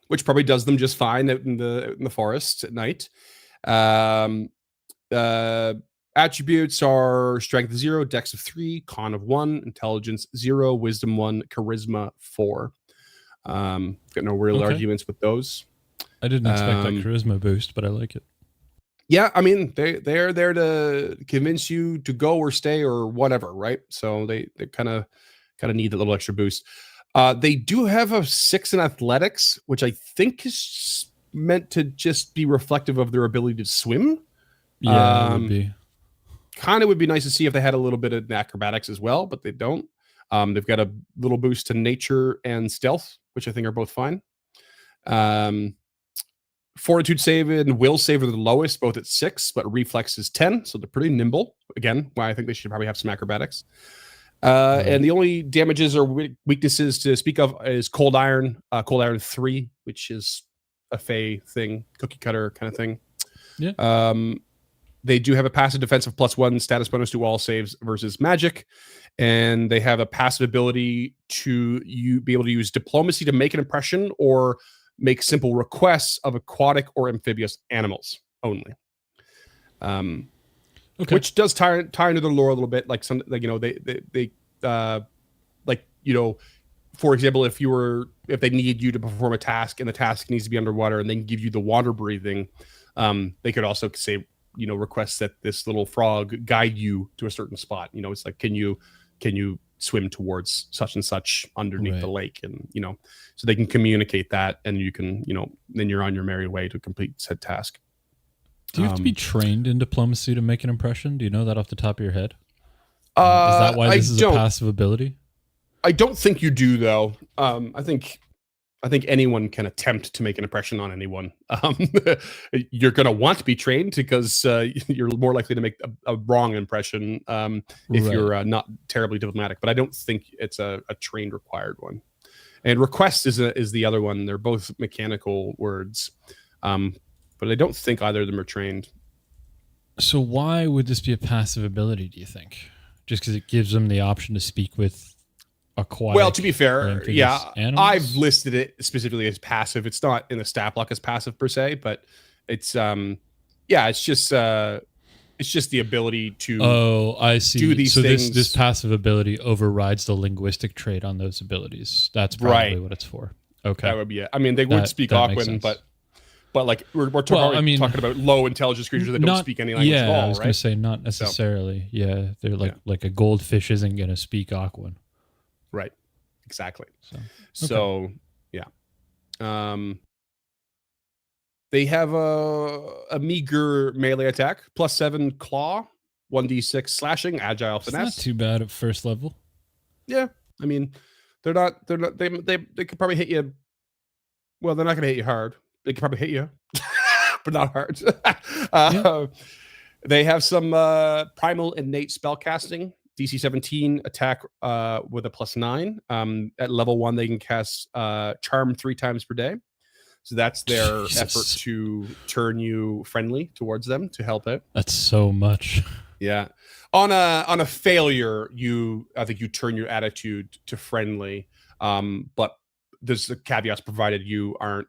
which probably does them just fine out in the forest at night. Attributes are strength 0, dex of 3, con of 1, intelligence 0, wisdom 1, charisma 4. Got no real arguments with those. I didn't expect that charisma boost, but I like it. Yeah, I mean they're there to convince you to go or stay or whatever, right? So they kind of need that little extra boost. They do have a 6 in athletics, which I think is meant to just be reflective of their ability to swim. Yeah, it would be. Kind of would be nice to see if they had a little bit of acrobatics as well, but they don't. They've got a little boost to nature and stealth, which I think are both fine. Fortitude save and will save are the lowest, both at 6, but reflex is 10, so they're pretty nimble. Again, why I think they should probably have some acrobatics. And the only damages or weaknesses to speak of is cold iron 3, which is a fey thing, cookie cutter kind of thing. Yeah. They do have a passive defensive +1 status bonus to all saves versus magic, and they have a passive ability to be able to use diplomacy to make an impression or make simple requests of aquatic or amphibious animals only. Which does tie into the lore a little bit. Like some, like, they like for example, if they need you to perform a task and the task needs to be underwater and then give you the water breathing, they could also say, request that this little frog guide you to a certain spot. It's like, can you swim towards such and such underneath the lake? And, so they can communicate that, and you can, then you're on your merry way to complete said task. Do you have to be trained in diplomacy to make an impression? Do you know that off the top of your head? Is that why this is a passive ability? I don't think you do, though. I think anyone can attempt to make an impression on anyone. You're going to want to be trained because you're more likely to make a wrong impression if you're not terribly diplomatic. But I don't think it's a trained required one. And request is the other one. They're both mechanical words, but I don't think either of them are trained. So why would this be a passive ability, do you think? Just because it gives them the option to speak with aquatic. Well, to be fair, yeah, animals? I've listed it specifically as passive. It's not in the stat block as passive per se, but it's it's just the ability to. Oh, I see. Do these so things. This passive ability overrides the linguistic trait on those abilities. That's probably what it's for. Okay, that would be it. I mean, they would speak Aquan, but like we're talking about low intelligence creatures that don't speak any language at all. I was going to say not necessarily. So, yeah, they're like a goldfish isn't going to speak Aquan. Right. Exactly. So yeah. They have a meager melee attack, +7 claw, 1d6 slashing, agile finesse. Not too bad at first level. Yeah. I mean, they could probably hit you. Well, they're not going to hit you hard. They could probably hit you, but not hard. They have some primal innate spellcasting. DC 17 attack with a +9. At level 1, they can cast Charm 3 times per day. So that's their effort to turn you friendly towards them to help it. That's so much. Yeah. On a failure, I think you turn your attitude to friendly. But there's the caveats provided you aren't,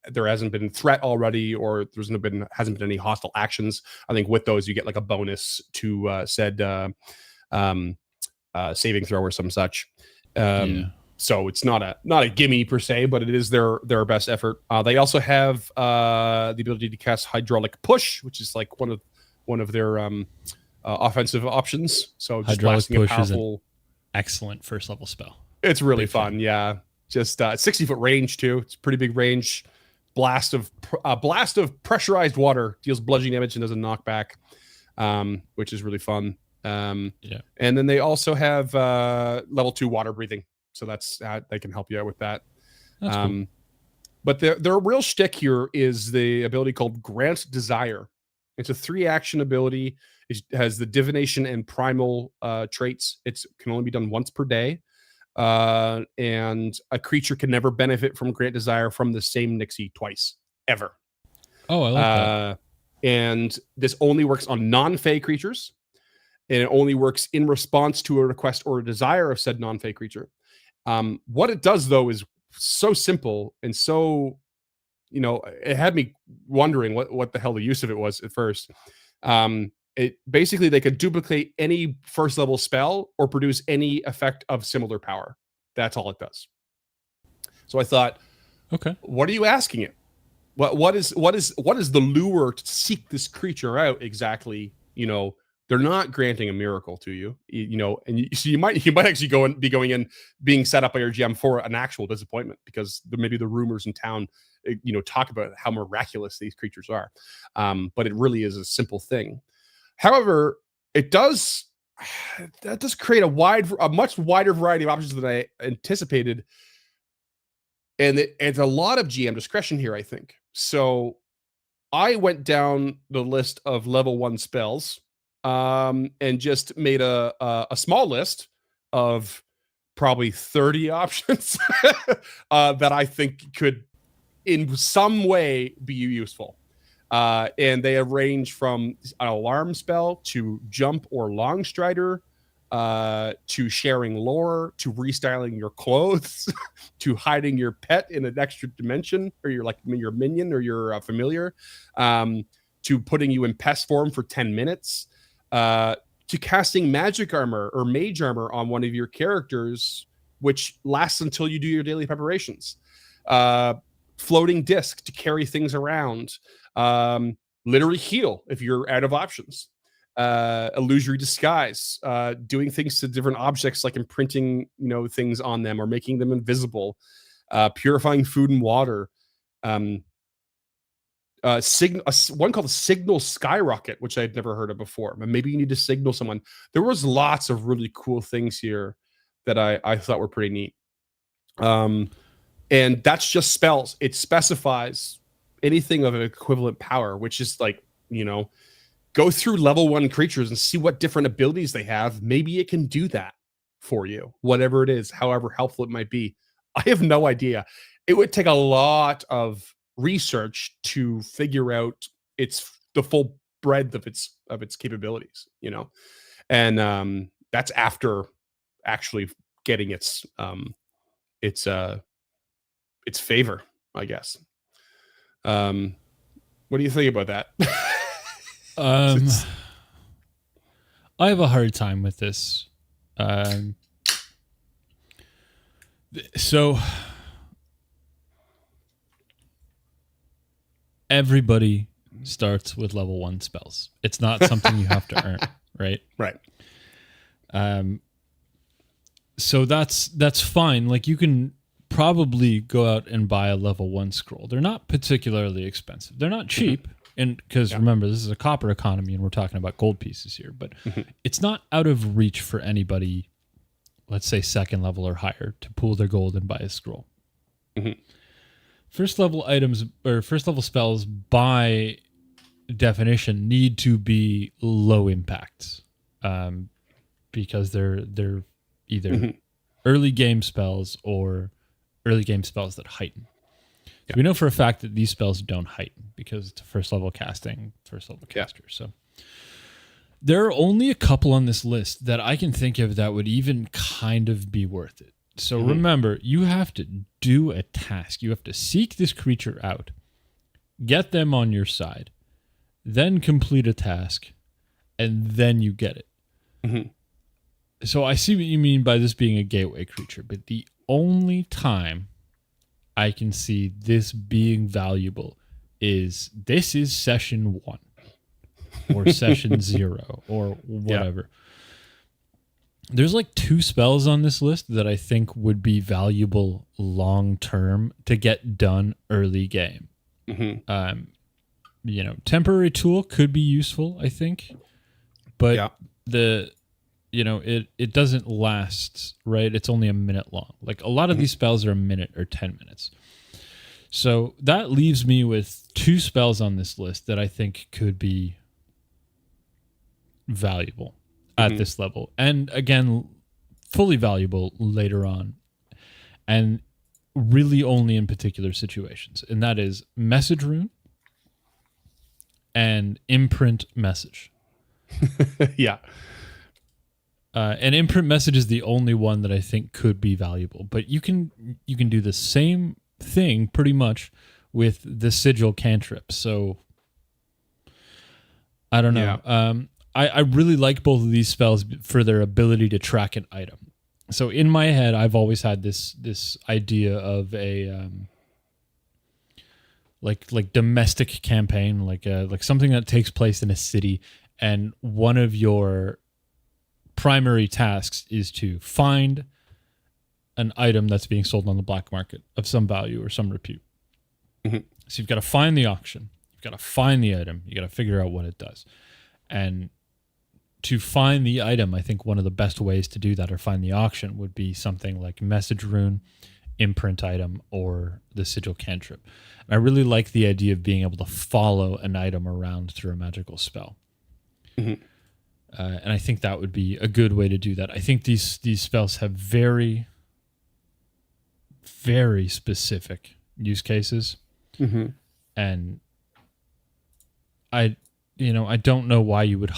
there hasn't been threat already, or hasn't been any hostile actions. I think with those you get like a bonus to said saving throw or some such. So it's not a gimme per se, but it is their best effort. They also have the ability to cast hydraulic push, which is like one of their offensive options. So just hydraulic blasting push a powerful, is an excellent first level spell. It's really fun. Yeah, just 60-foot range too. It's pretty big range. Blast of pressurized water, deals bludgeoning damage and does a knockback, which is really fun. And then they also have level 2 water breathing, so that's they can help you out with that. That's cool. But their real shtick here is the ability called Grant Desire. It's a 3-action ability. It has the divination and primal traits. It can only be done once per day, and a creature can never benefit from Grant Desire from the same Nixie twice ever. Oh, I like that. And this only works on non-fey creatures. And it only works in response to a request or a desire of said non-fey creature. What it does, though, is so simple and so, it had me wondering what the hell the use of it was at first. It basically, they could duplicate any first level spell or produce any effect of similar power. That's all it does. So I thought, okay, what are you asking it? What is the lure to seek this creature out exactly? They're not granting a miracle to you, and you might actually be going in being set up by your GM for an actual disappointment, because maybe the rumors in town, talk about how miraculous these creatures are. But it really is a simple thing. However, that does create a much wider variety of options than I anticipated. And it's a lot of GM discretion here, I think. So I went down the list of level 1 spells, and just made a small list of probably 30 options that I think could in some way be useful. And they range from an alarm spell to jump or long strider, to sharing lore, to restyling your clothes, to hiding your pet in an extra dimension, or your minion or your familiar, to putting you in pest form for 10 minutes, to casting magic armor or mage armor on one of your characters which lasts until you do your daily preparations. Floating disc to carry things around. Literally heal if you're out of options. Illusory disguise, doing things to different objects, like imprinting, things on them or making them invisible. Purifying food and water. One called the signal skyrocket, which I'd never heard of before. But maybe you need to signal someone. There was lots of really cool things here that I thought were pretty neat. And that's just spells. It specifies anything of an equivalent power, which is like, go through level 1 creatures and see what different abilities they have. Maybe it can do that for you, whatever it is, however helpful it might be. I have no idea. It would take a lot of research to figure out the full breadth of its capabilities, and that's after actually getting its favor, I guess. What do you think about that? I have a hard time with this. So everybody starts with level 1 spells. It's not something you have to earn, right? Right. So that's fine. Like, you can probably go out and buy a level 1 scroll. They're not particularly expensive. They're not cheap. And because remember, this is a copper economy and we're talking about gold pieces here, but it's not out of reach for anybody, let's say 2nd level or higher, to pool their gold and buy a scroll. First level items or first level spells by definition need to be low impact, because they're either early game spells or early game spells that heighten. So we know for a fact that these spells don't heighten because it's a first level caster. So there are only a couple on this list that I can think of that would even kind of be worth it. So remember, you have to do a task. You have to seek this creature out, get them on your side, then complete a task, and then you get it. So I see what you mean by this being a gateway creature, but the only time I can see this being valuable is session 1 or session 0 or whatever. There's like 2 spells on this list that I think would be valuable long term to get done early game. Temporary tool could be useful, I think, but it doesn't last, right? It's only a minute long. Like, a lot of these spells are a minute or 10 minutes. So that leaves me with 2 spells on this list that I think could be valuable at this level. And again, fully valuable later on. And really only in particular situations. And that is Message Rune and Imprint Message. And Imprint Message is the only one that I think could be valuable. But you can do the same thing pretty much with the Sigil cantrip. So I don't know. I really like both of these spells for their ability to track an item. So in my head, I've always had this idea of a like domestic campaign, like something that takes place in a city, and one of your primary tasks is to find an item that's being sold on the black market of some value or some repute. So you've got to find the auction, you've got to find the item, you got to figure out what it does. And to find the item, I think one of the best ways to do that or find the auction would be something like Message Rune, Imprint item, or the Sigil cantrip. And I really like the idea of being able to follow an item around through a magical spell. And I think that would be a good way to do that. I think these spells have very, very specific use cases. And I don't know why you would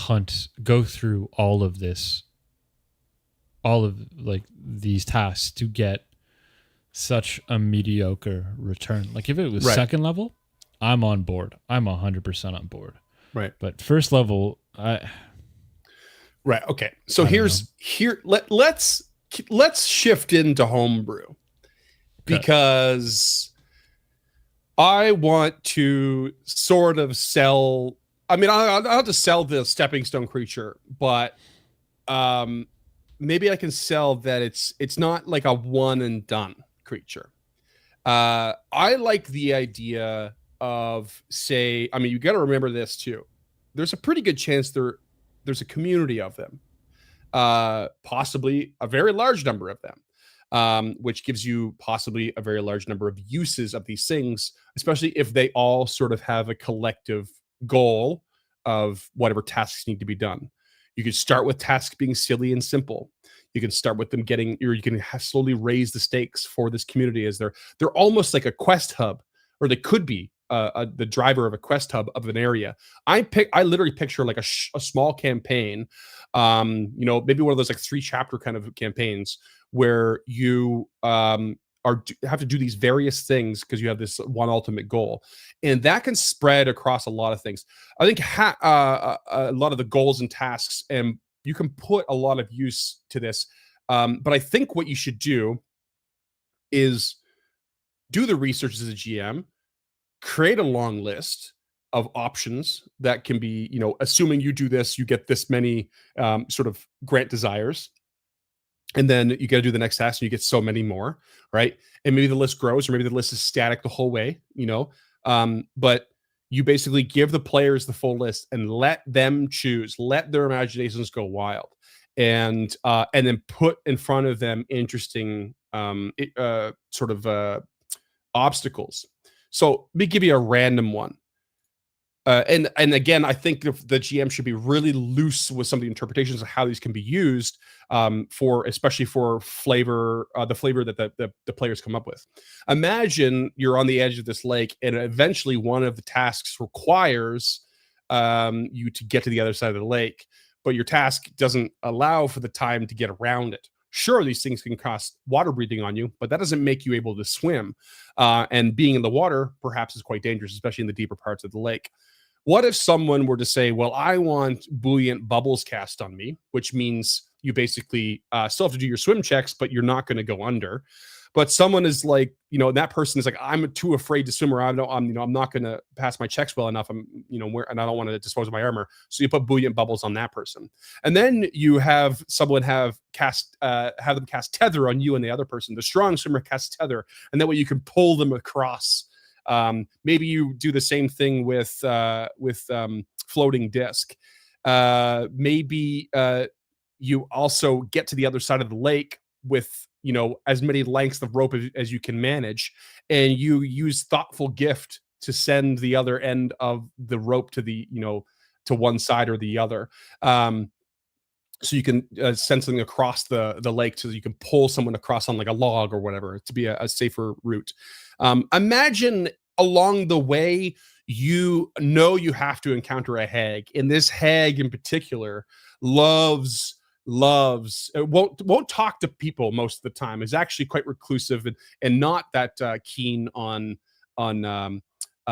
go through all of like these tasks to get such a mediocre return. Like, if it was second level, I'm on board. I'm 100% on board. Right. But first level, Right. Okay. So let's let's shift into homebrew because I want to sort of sell. I mean, I'll have to sell the stepping stone creature, but maybe I can sell that it's not like a one and done creature. I like the idea of, say, I mean, you got to remember this too. There's a pretty good chance there's a community of them, possibly a very large number of them, which gives you possibly a very large number of uses of these things, especially if they all sort of have a collective goal of whatever tasks need to be done. You can start with tasks being silly and simple. You can start with them getting, or you can slowly raise the stakes for this community as they're almost like a quest hub, or they could be the driver of a quest hub of an area. I literally picture like a small campaign, maybe one of those like 3-chapter kind of campaigns where you have to do these various things because you have this one ultimate goal, and that can spread across a lot of things. I think a lot of the goals and tasks, and you can put a lot of use to this. But I think what you should do is do the research as a GM, create a long list of options that can be, assuming you do this, you get this many sort of grant desires. And then you got to do the next task and you get so many more, right? And maybe the list grows, or maybe the list is static the whole way, but you basically give the players the full list and let them choose, let their imaginations go wild, and then put in front of them interesting obstacles. So let me give you a random one. And again, I think the GM should be really loose with some of the interpretations of how these can be used, especially for flavor, the flavor that the players come up with. Imagine you're on the edge of this lake, and eventually one of the tasks requires you to get to the other side of the lake, but your task doesn't allow for the time to get around it. Sure, these things can cost water breathing on you, but that doesn't make you able to swim. And being in the water perhaps is quite dangerous, especially in the deeper parts of the lake. What if someone were to say, well, I want buoyant bubbles cast on me, which means you basically still have to do your swim checks, but you're not going to go under. But someone is like, that person is like, I'm too afraid to swim, or I'm not going to pass my checks well enough. And I don't want to dispose of my armor. So you put buoyant bubbles on that person. And then you have someone have them cast tether on you and the other person. The strong swimmer casts tether, and that way you can pull them across. Maybe you do the same thing with floating disc. Maybe you also get to the other side of the lake with as many lengths of rope as you can manage, and you use thoughtful gift to send the other end of the rope to the to one side or the other, so you can send something across the lake so that you can pull someone across on like a log or whatever to be a safer route. Imagine along the way you have to encounter a hag, and this hag in particular loves won't talk to people most of the time, is actually quite reclusive and not that keen on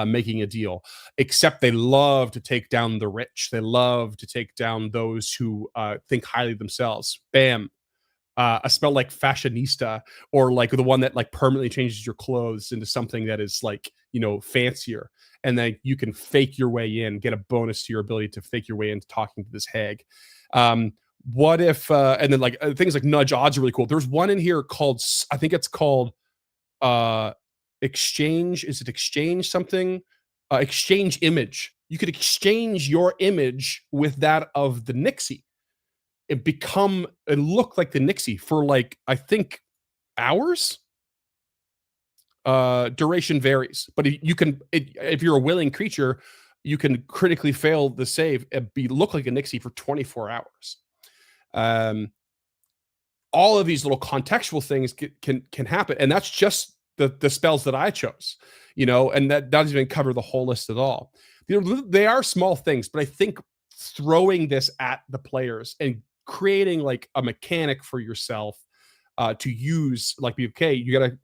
making a deal, except they love to take down the rich. They love to take down those who think highly of themselves. Bam. A spell like fashionista, or like the one that like permanently changes your clothes into something that is like fancier, and then you can fake your way in, get a bonus to your ability to fake your way into talking to this hag. What if and then like things like nudge odds are really cool. There's one in here called, I think it's called exchange. Is it exchange something? Exchange image. You could exchange your image with that of the Nixie and look like the Nixie for like, I think, hours. Duration varies, but if you're a willing creature, you can critically fail the save and look like a Nixie for 24 hours. All of these little contextual things can happen, and that's just the spells that I chose, and that doesn't even cover the whole list at all. They are small things, but I think throwing this at the players and creating like a mechanic for yourself to use, like, okay, you got to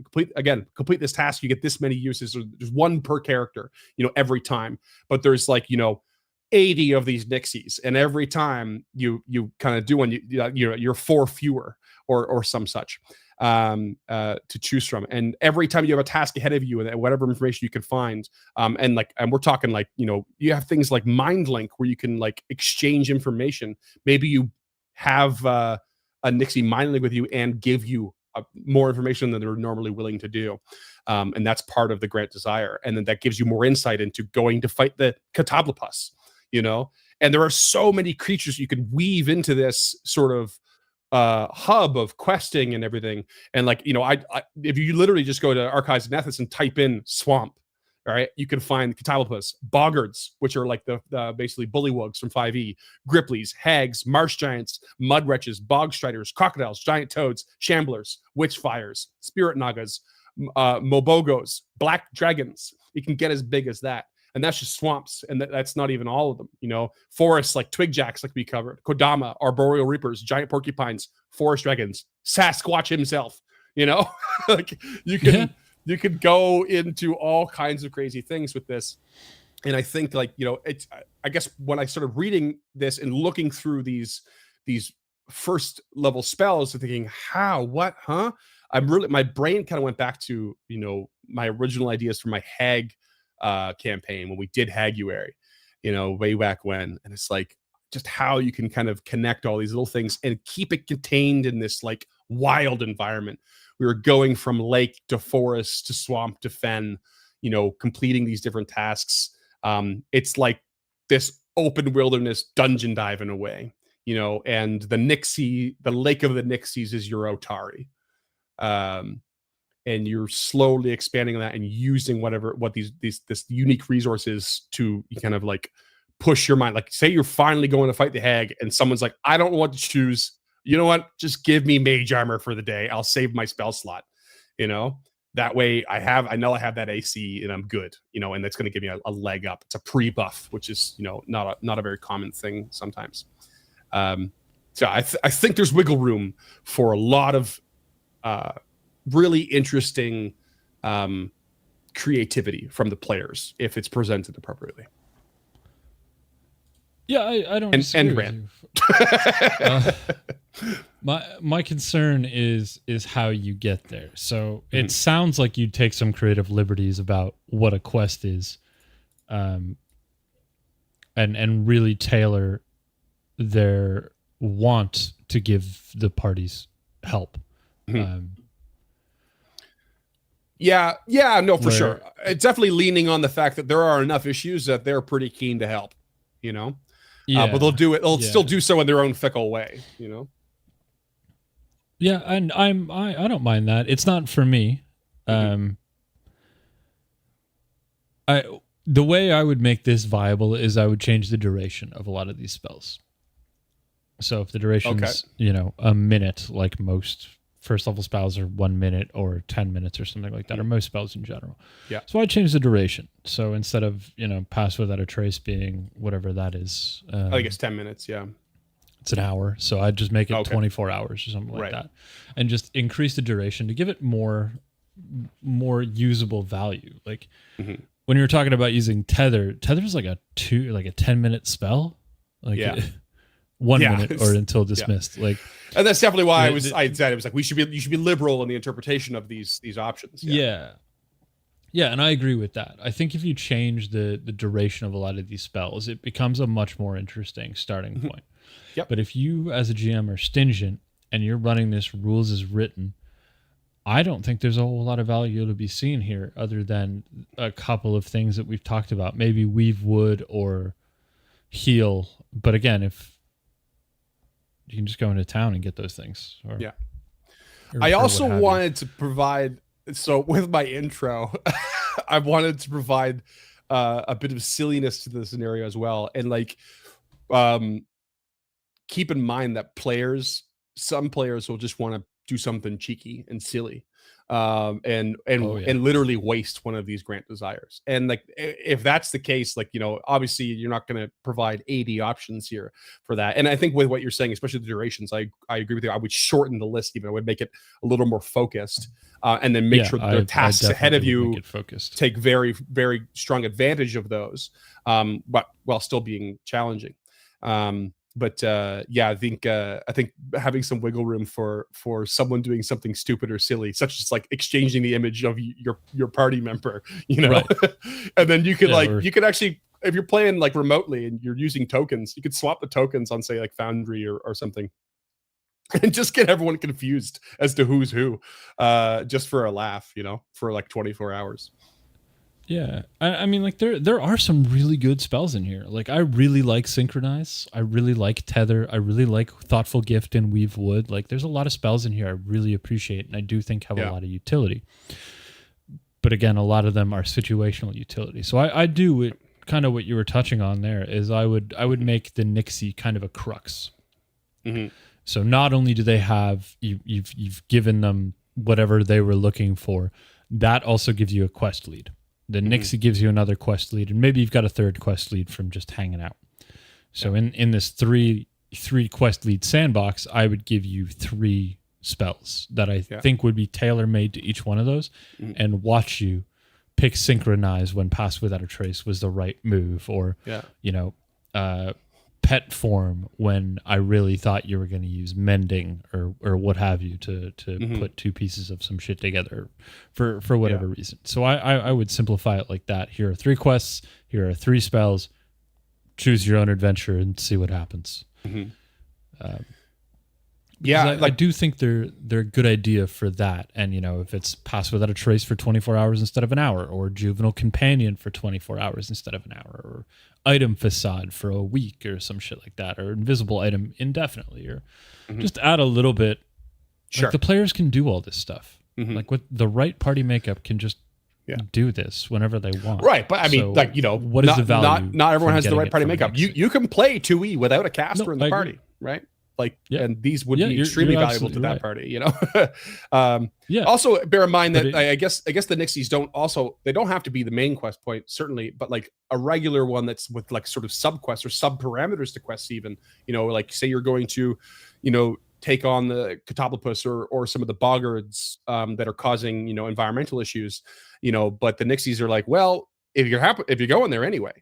complete this task. You get this many uses. There's one per character, every time. But there's like, 80 of these Nixies, and every time you kind of do one, you're 4 fewer, or some such to choose from. And every time you have a task ahead of you and whatever information you can find, and we're talking like, you have things like mind link where you can like exchange information. Maybe you have a Nixie mind link with you and give you more information than they're normally willing to do. And that's part of the Grant Desire. And then that gives you more insight into going to fight the Catablopus, and there are so many creatures you can weave into this sort of hub of questing and everything. And like, if you literally just go to Archives of Nethys and type in swamp, all right, you can find Catablopus, boggards, which are like the basically bullywugs from 5e, gripplies, hags, marsh giants, mud wretches, bog striders, crocodiles, giant toads, shamblers, witchfires, spirit nagas, mobogos, black dragons. You can get as big as that. And that's just swamps, and that's not even all of them. Forests like twigjacks, like we covered, kodama, arboreal reapers, giant porcupines, forest dragons, Sasquatch himself. Like you could go into all kinds of crazy things with this. And I think it's, I guess when I started reading this and looking through these first level spells and thinking, my brain kind of went back to my original ideas for my hag campaign when we did Haguary, way back when. And it's like just how you can kind of connect all these little things and keep it contained in this like wild environment. We were going from lake to forest to swamp to fen, completing these different tasks. It's like this open wilderness dungeon dive in a way, and the Lake of the Nixies is your Otari. And you're slowly expanding on that and using what this unique resources to kind of like push your mind. Like say you're finally going to fight the hag and someone's like, I don't want to choose. You know what? Just give me mage armor for the day. I'll save my spell slot. That way I know I have that AC and I'm good. And that's going to give me a leg up. It's a pre-buff, which is not a very common thing sometimes. So I think there's wiggle room for a lot of really interesting creativity from the players if it's presented appropriately. Yeah, I don't disagree with you. My concern is how you get there. So it sounds like you take some creative liberties about what a quest is, and really tailor their want to give the parties help. No, for sure. It's definitely leaning on the fact that there are enough issues that they're pretty keen to help, but they'll do it. They'll still do so in their own fickle way, Yeah, and I don't mind that. It's not for me. The way I would make this viable is I would change the duration of a lot of these spells. So if the duration's a minute, like most first level spells are 1 minute or 10 minutes or something like that, or most spells in general. Yeah. So I changed the duration. So instead of, Pass Without a Trace being whatever that is. I think it's 10 minutes. Yeah. It's an hour. So I'd just make it 24 hours or something like that. And just increase the duration to give it more usable value. Like when you're talking about using Tether's like a 10-minute spell. Like 1 minute or until dismissed. Like, and that's definitely why I said it was like you should be liberal in the interpretation of these options. Yeah, and I agree with that. I think if you change the duration of a lot of these spells, it becomes a much more interesting starting point. Yep. But if you as a GM are stingent and you're running this rules as written, I don't think there's a whole lot of value to be seen here other than a couple of things that we've talked about. Maybe weave wood or heal. But again, if you can just go into town and get those things. I also wanted to provide, so with my intro, I wanted to provide a bit of silliness to the scenario as well. And keep in mind that some players will just want to do something cheeky and silly, and literally waste one of these Grant Desires. And if that's the case, obviously you're not going to provide 80 options here for that. And I think with what you're saying, especially the durations, I agree with you. I would shorten the list even. I would make it a little more focused, and then make sure the tasks ahead of you take very, very strong advantage of those, but while still being challenging. yeah, I think having some wiggle room for someone doing something stupid or silly, such as like exchanging the image of your party member, Right. And then you could Yeah, you could actually, if you're playing like remotely and you're using tokens, you could swap the tokens on, say, like Foundry or something, and just get everyone confused as to who's who, just for a laugh, for like 24 hours. Yeah, I mean, like there are some really good spells in here. Like I really like Synchronize. I really like Tether. I really like Thoughtful Gift and Weave Wood. Like there's a lot of spells in here I really appreciate, and I do think have a lot of utility. But again, a lot of them are situational utility. So I do it kind of what you were touching on there. Is I would make the Nixie kind of a crux. Mm-hmm. So not only do they have you've given them whatever they were looking for, that also gives you a quest lead. The Nixie gives you another quest lead, and maybe you've got a third quest lead from just hanging out. So in this three quest lead sandbox, I would give you 3 spells that I think would be tailor made to each one of those, and watch you pick Synchronize when Pass Without a Trace was the right move, or Pet Form when I really thought you were going to use Mending or what have you to put 2 pieces of some shit together for whatever reason. So I would simplify it like that. Here are 3 quests. Here are 3 spells. Choose your own adventure and see what happens. I do think they're a good idea for that. And if it's Pass Without a Trace for 24 hours instead of an hour, or Juvenile Companion for 24 hours instead of an hour, or Item Facade for a week or some shit like that, or Invisible Item indefinitely, or just add a little bit. Sure. Like the players can do all this stuff. Like with the right party makeup can just do this whenever they want. Right, but I mean, what is the value? Not everyone has the right party makeup. Nixie? You can play 2E without a caster in the party, right? And these would be extremely valuable to that party, Also, bear in mind that I guess the Nixies don't have to be the main quest point, certainly, but like a regular one that's with like sort of sub quests or sub parameters to quests, even, like say you're going to, take on the Catopopus or some of the boggards that are causing, environmental issues, but the Nixies are like, well, if you're going there anyway,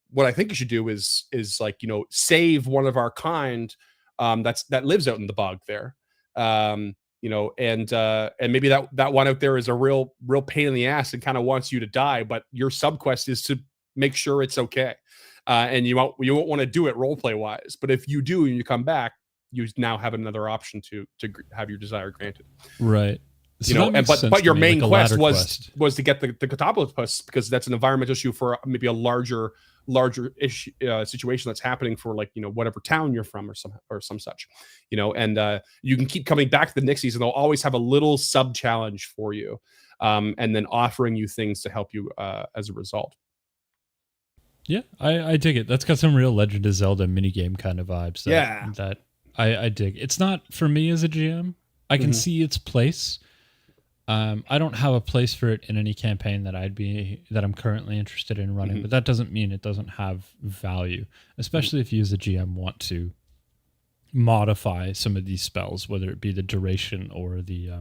what I think you should do is like, save one of our kind that lives out in the bog there, and maybe that one out there is a real pain in the ass and kind of wants you to die, but your subquest is to make sure it's okay, and you won't want to do it roleplay wise, but if you do and you come back, you now have another option to have your desire granted, right? So but your main like quest was to get the Catopopus, because that's an environmental issue for maybe a larger issue, situation that's happening for, like, whatever town you're from or some such, and you can keep coming back to the Nixies, and they'll always have a little sub challenge for you, and then offering you things to help you as a result. Yeah, I dig it. That's got some real Legend of Zelda minigame kind of vibes. That I dig. It's not for me as a GM. I can see its place. I don't have a place for it in any campaign that I'm currently interested in running, but that doesn't mean it doesn't have value, especially if you as a GM want to modify some of these spells, whether it be the duration or the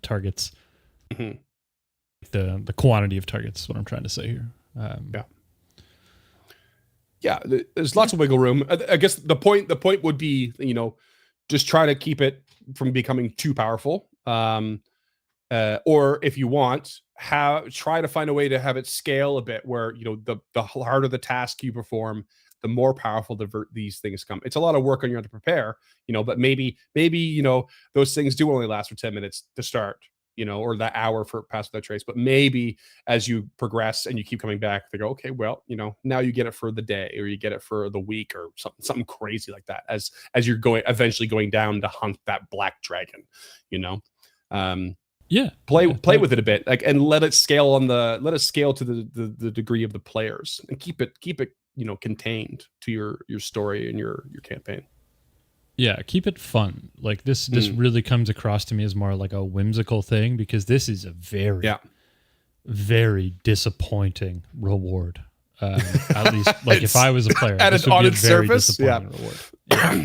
targets, the quantity of targets is what I'm trying to say here. There's lots of wiggle room. I guess the point would be, just try to keep it from becoming too powerful, or if you want, try to find a way to have it scale a bit, where the harder the task you perform, the more powerful these things come. It's a lot of work on you to prepare, but maybe those things do only last for 10 minutes to start, or that hour for Pass Without Trace. But maybe as you progress and you keep coming back, they go, okay, well, now you get it for the day, or you get it for the week, or something crazy like that, as you're eventually going down to hunt that black dragon, play with it a bit, like, and let it scale to the degree of the players, and keep it contained to your story and your campaign. Yeah, keep it fun. Like this really comes across to me as more like a whimsical thing, because this is a very, very disappointing reward. At least, like, if I was a player, on its surface, reward.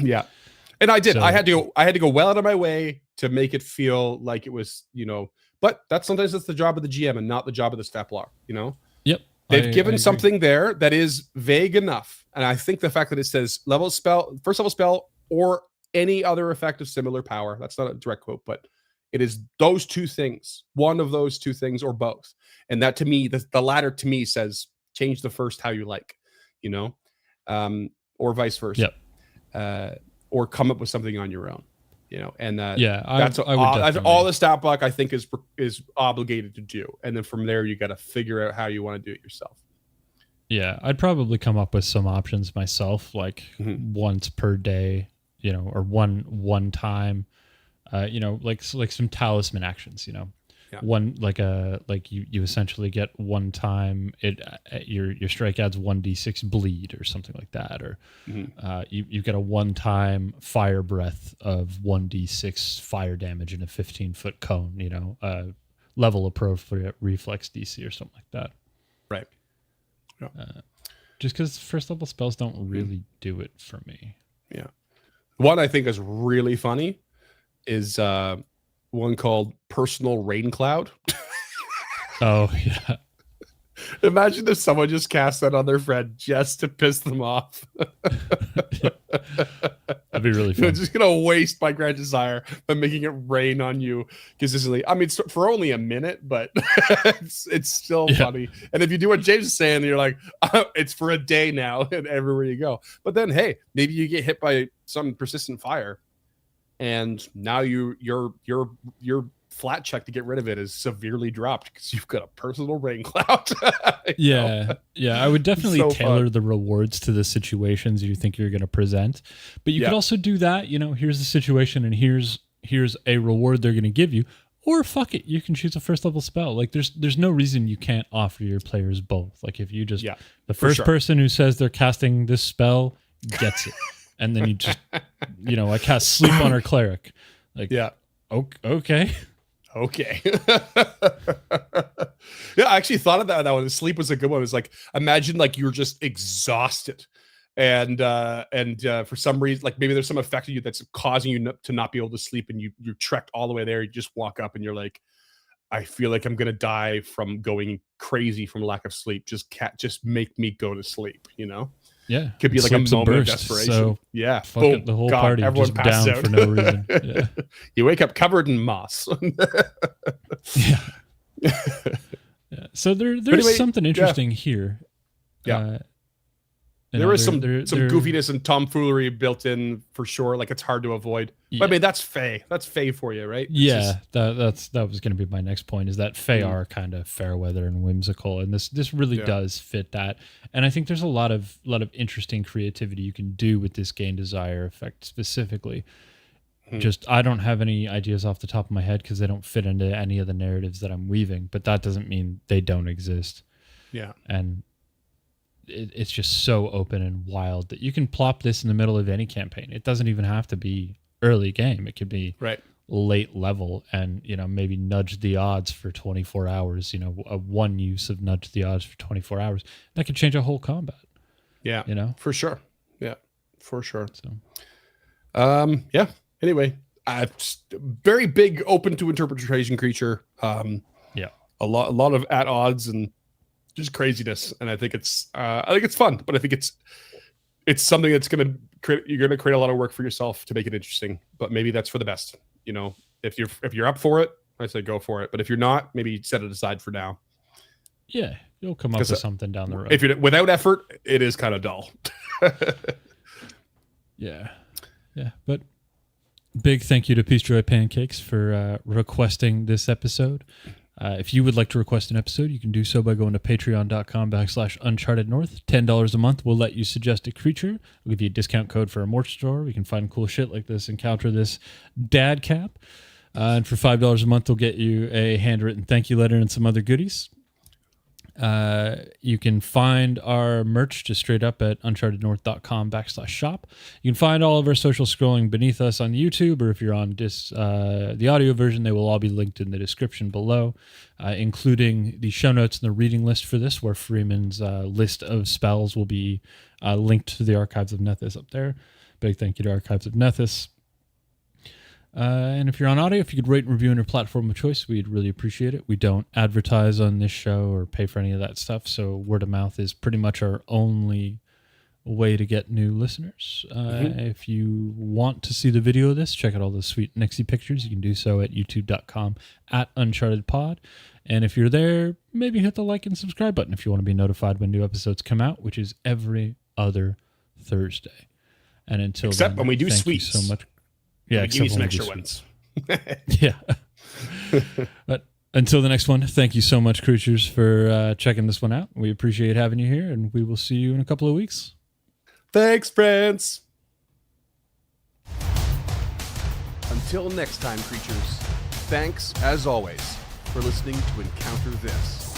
Yeah. And I did. So, I had to go well out of my way to make it feel like it was, but sometimes it's the job of the GM and not the job of the stat block. Yep. they've given something there that is vague enough. And I think the fact that it says first level spell, or any other effect of similar power, that's not a direct quote, but it is those two things, one of those two things, or both. And that to me, the latter to me says change the first how you like, or vice versa. Yep. Or come up with something on your own, and that's all the stat block I think is obligated to do. And then from there, you got to figure out how you want to do it yourself. Yeah, I'd probably come up with some options myself, like once per day, or one time, like some talisman actions, one like you essentially get one time your strike adds 1d6 bleed or something like that, or you get a one time fire breath of 1d6 fire damage in a 15-foot cone, level appropriate reflex DC or something like that. Right. Yeah. Just because first level spells don't really do it for me. Yeah. One I think is really funny is one called Personal Rain Cloud. Oh, yeah. Imagine if someone just cast that on their friend just to piss them off. That'd be really fun. Just going to waste my grand desire by making it rain on you consistently. I mean, it's for only a minute, but it's still funny. And if you do what James is saying, you're like, it's for a day now and everywhere you go. But then, hey, maybe you get hit by some persistent fire, and now your flat check to get rid of it is severely dropped because you've got a personal rain cloud. Yeah. I would definitely tailor the rewards to the situations you think you're going to present, but you could also do that. Here's the situation, and here's a reward they're going to give you, or fuck it, you can choose a first level spell. Like there's no reason you can't offer your players both. Like if you just the first person who says they're casting this spell gets it, and then you just I cast sleep on our cleric. Like okay. Okay. Yeah, I actually thought of that one. Sleep was a good one. It's like, imagine like you're just exhausted and for some reason, like maybe there's some effect on you that's causing you to not be able to sleep, and you're trekked all the way there. You just walk up and you're like, I feel like I'm gonna die from going crazy from lack of sleep. Just make me go to sleep, Yeah, could be like a moment of desperation. So Fuck it, the whole party everyone just down out for no reason. Yeah. You wake up covered in moss. Yeah. So there's something interesting here. Yeah. There is some goofiness and tomfoolery built in for sure. Like it's hard to avoid. Yeah. But I mean, that's Fae. That's Fae for you, right? Yeah, that was going to be my next point. Is that Fae are kind of fair weather and whimsical, and this really does fit that. And I think there's a lot of interesting creativity you can do with this gain desire effect specifically. Just I don't have any ideas off the top of my head because they don't fit into any of the narratives that I'm weaving. But that doesn't mean they don't exist. Yeah, and it's just so open and wild that you can plop this in the middle of any campaign. It doesn't even have to be early game. It could be late level, and maybe nudge the odds for 24 hours. A one use of nudge the odds for 24 hours that could change a whole combat. Yeah, for sure. Yeah, for sure. So, Anyway, very big, open to interpretation creature. A lot of at odds and just craziness, and I think it's fun, but I think it's something that's you're gonna create a lot of work for yourself to make it interesting. But maybe that's for the best. If you're up for it, I say go for it. But if you're not, maybe set it aside for now. Yeah, you'll come up with something down the road. If you're without effort, it is kind of dull. Yeah, but. Big thank you to Peace Joy Pancakes for requesting this episode. If you would like to request an episode, you can do so by going to patreon.com/unchartednorth. $10 a month will let you suggest a creature. We'll give you a discount code for our merch store. We can find cool shit like this Encounter This dad cap. And for $5 a month, we'll get you a handwritten thank you letter and some other goodies. You can find our merch just straight up at unchartednorth.com/shop. You can find all of our social scrolling beneath us on YouTube, or if you're on the audio version, they will all be linked in the description below, including the show notes and the reading list for this, where Freeman's list of spells will be linked to the Archives of Nethys up there. Big thank you to Archives of Nethys. And if you're on audio, if you could rate and review on your platform of choice, we'd really appreciate it. We don't advertise on this show or pay for any of that stuff, so word of mouth is pretty much our only way to get new listeners. If you want to see the video of this, check out all the sweet Nixie pictures. You can do so at youtube.com/unchartedpod. And if you're there, maybe hit the like and subscribe button if you want to be notified when new episodes come out, which is every other Thursday. And until except then, when we do thank sweets, you so much. Yeah, give you some extra ones. Yeah. But until the next one, thank you so much, creatures, for checking this one out. We appreciate having you here, and we will see you in a couple of weeks. Thanks, friends. Until next time, creatures, thanks, as always, for listening to Encounter This.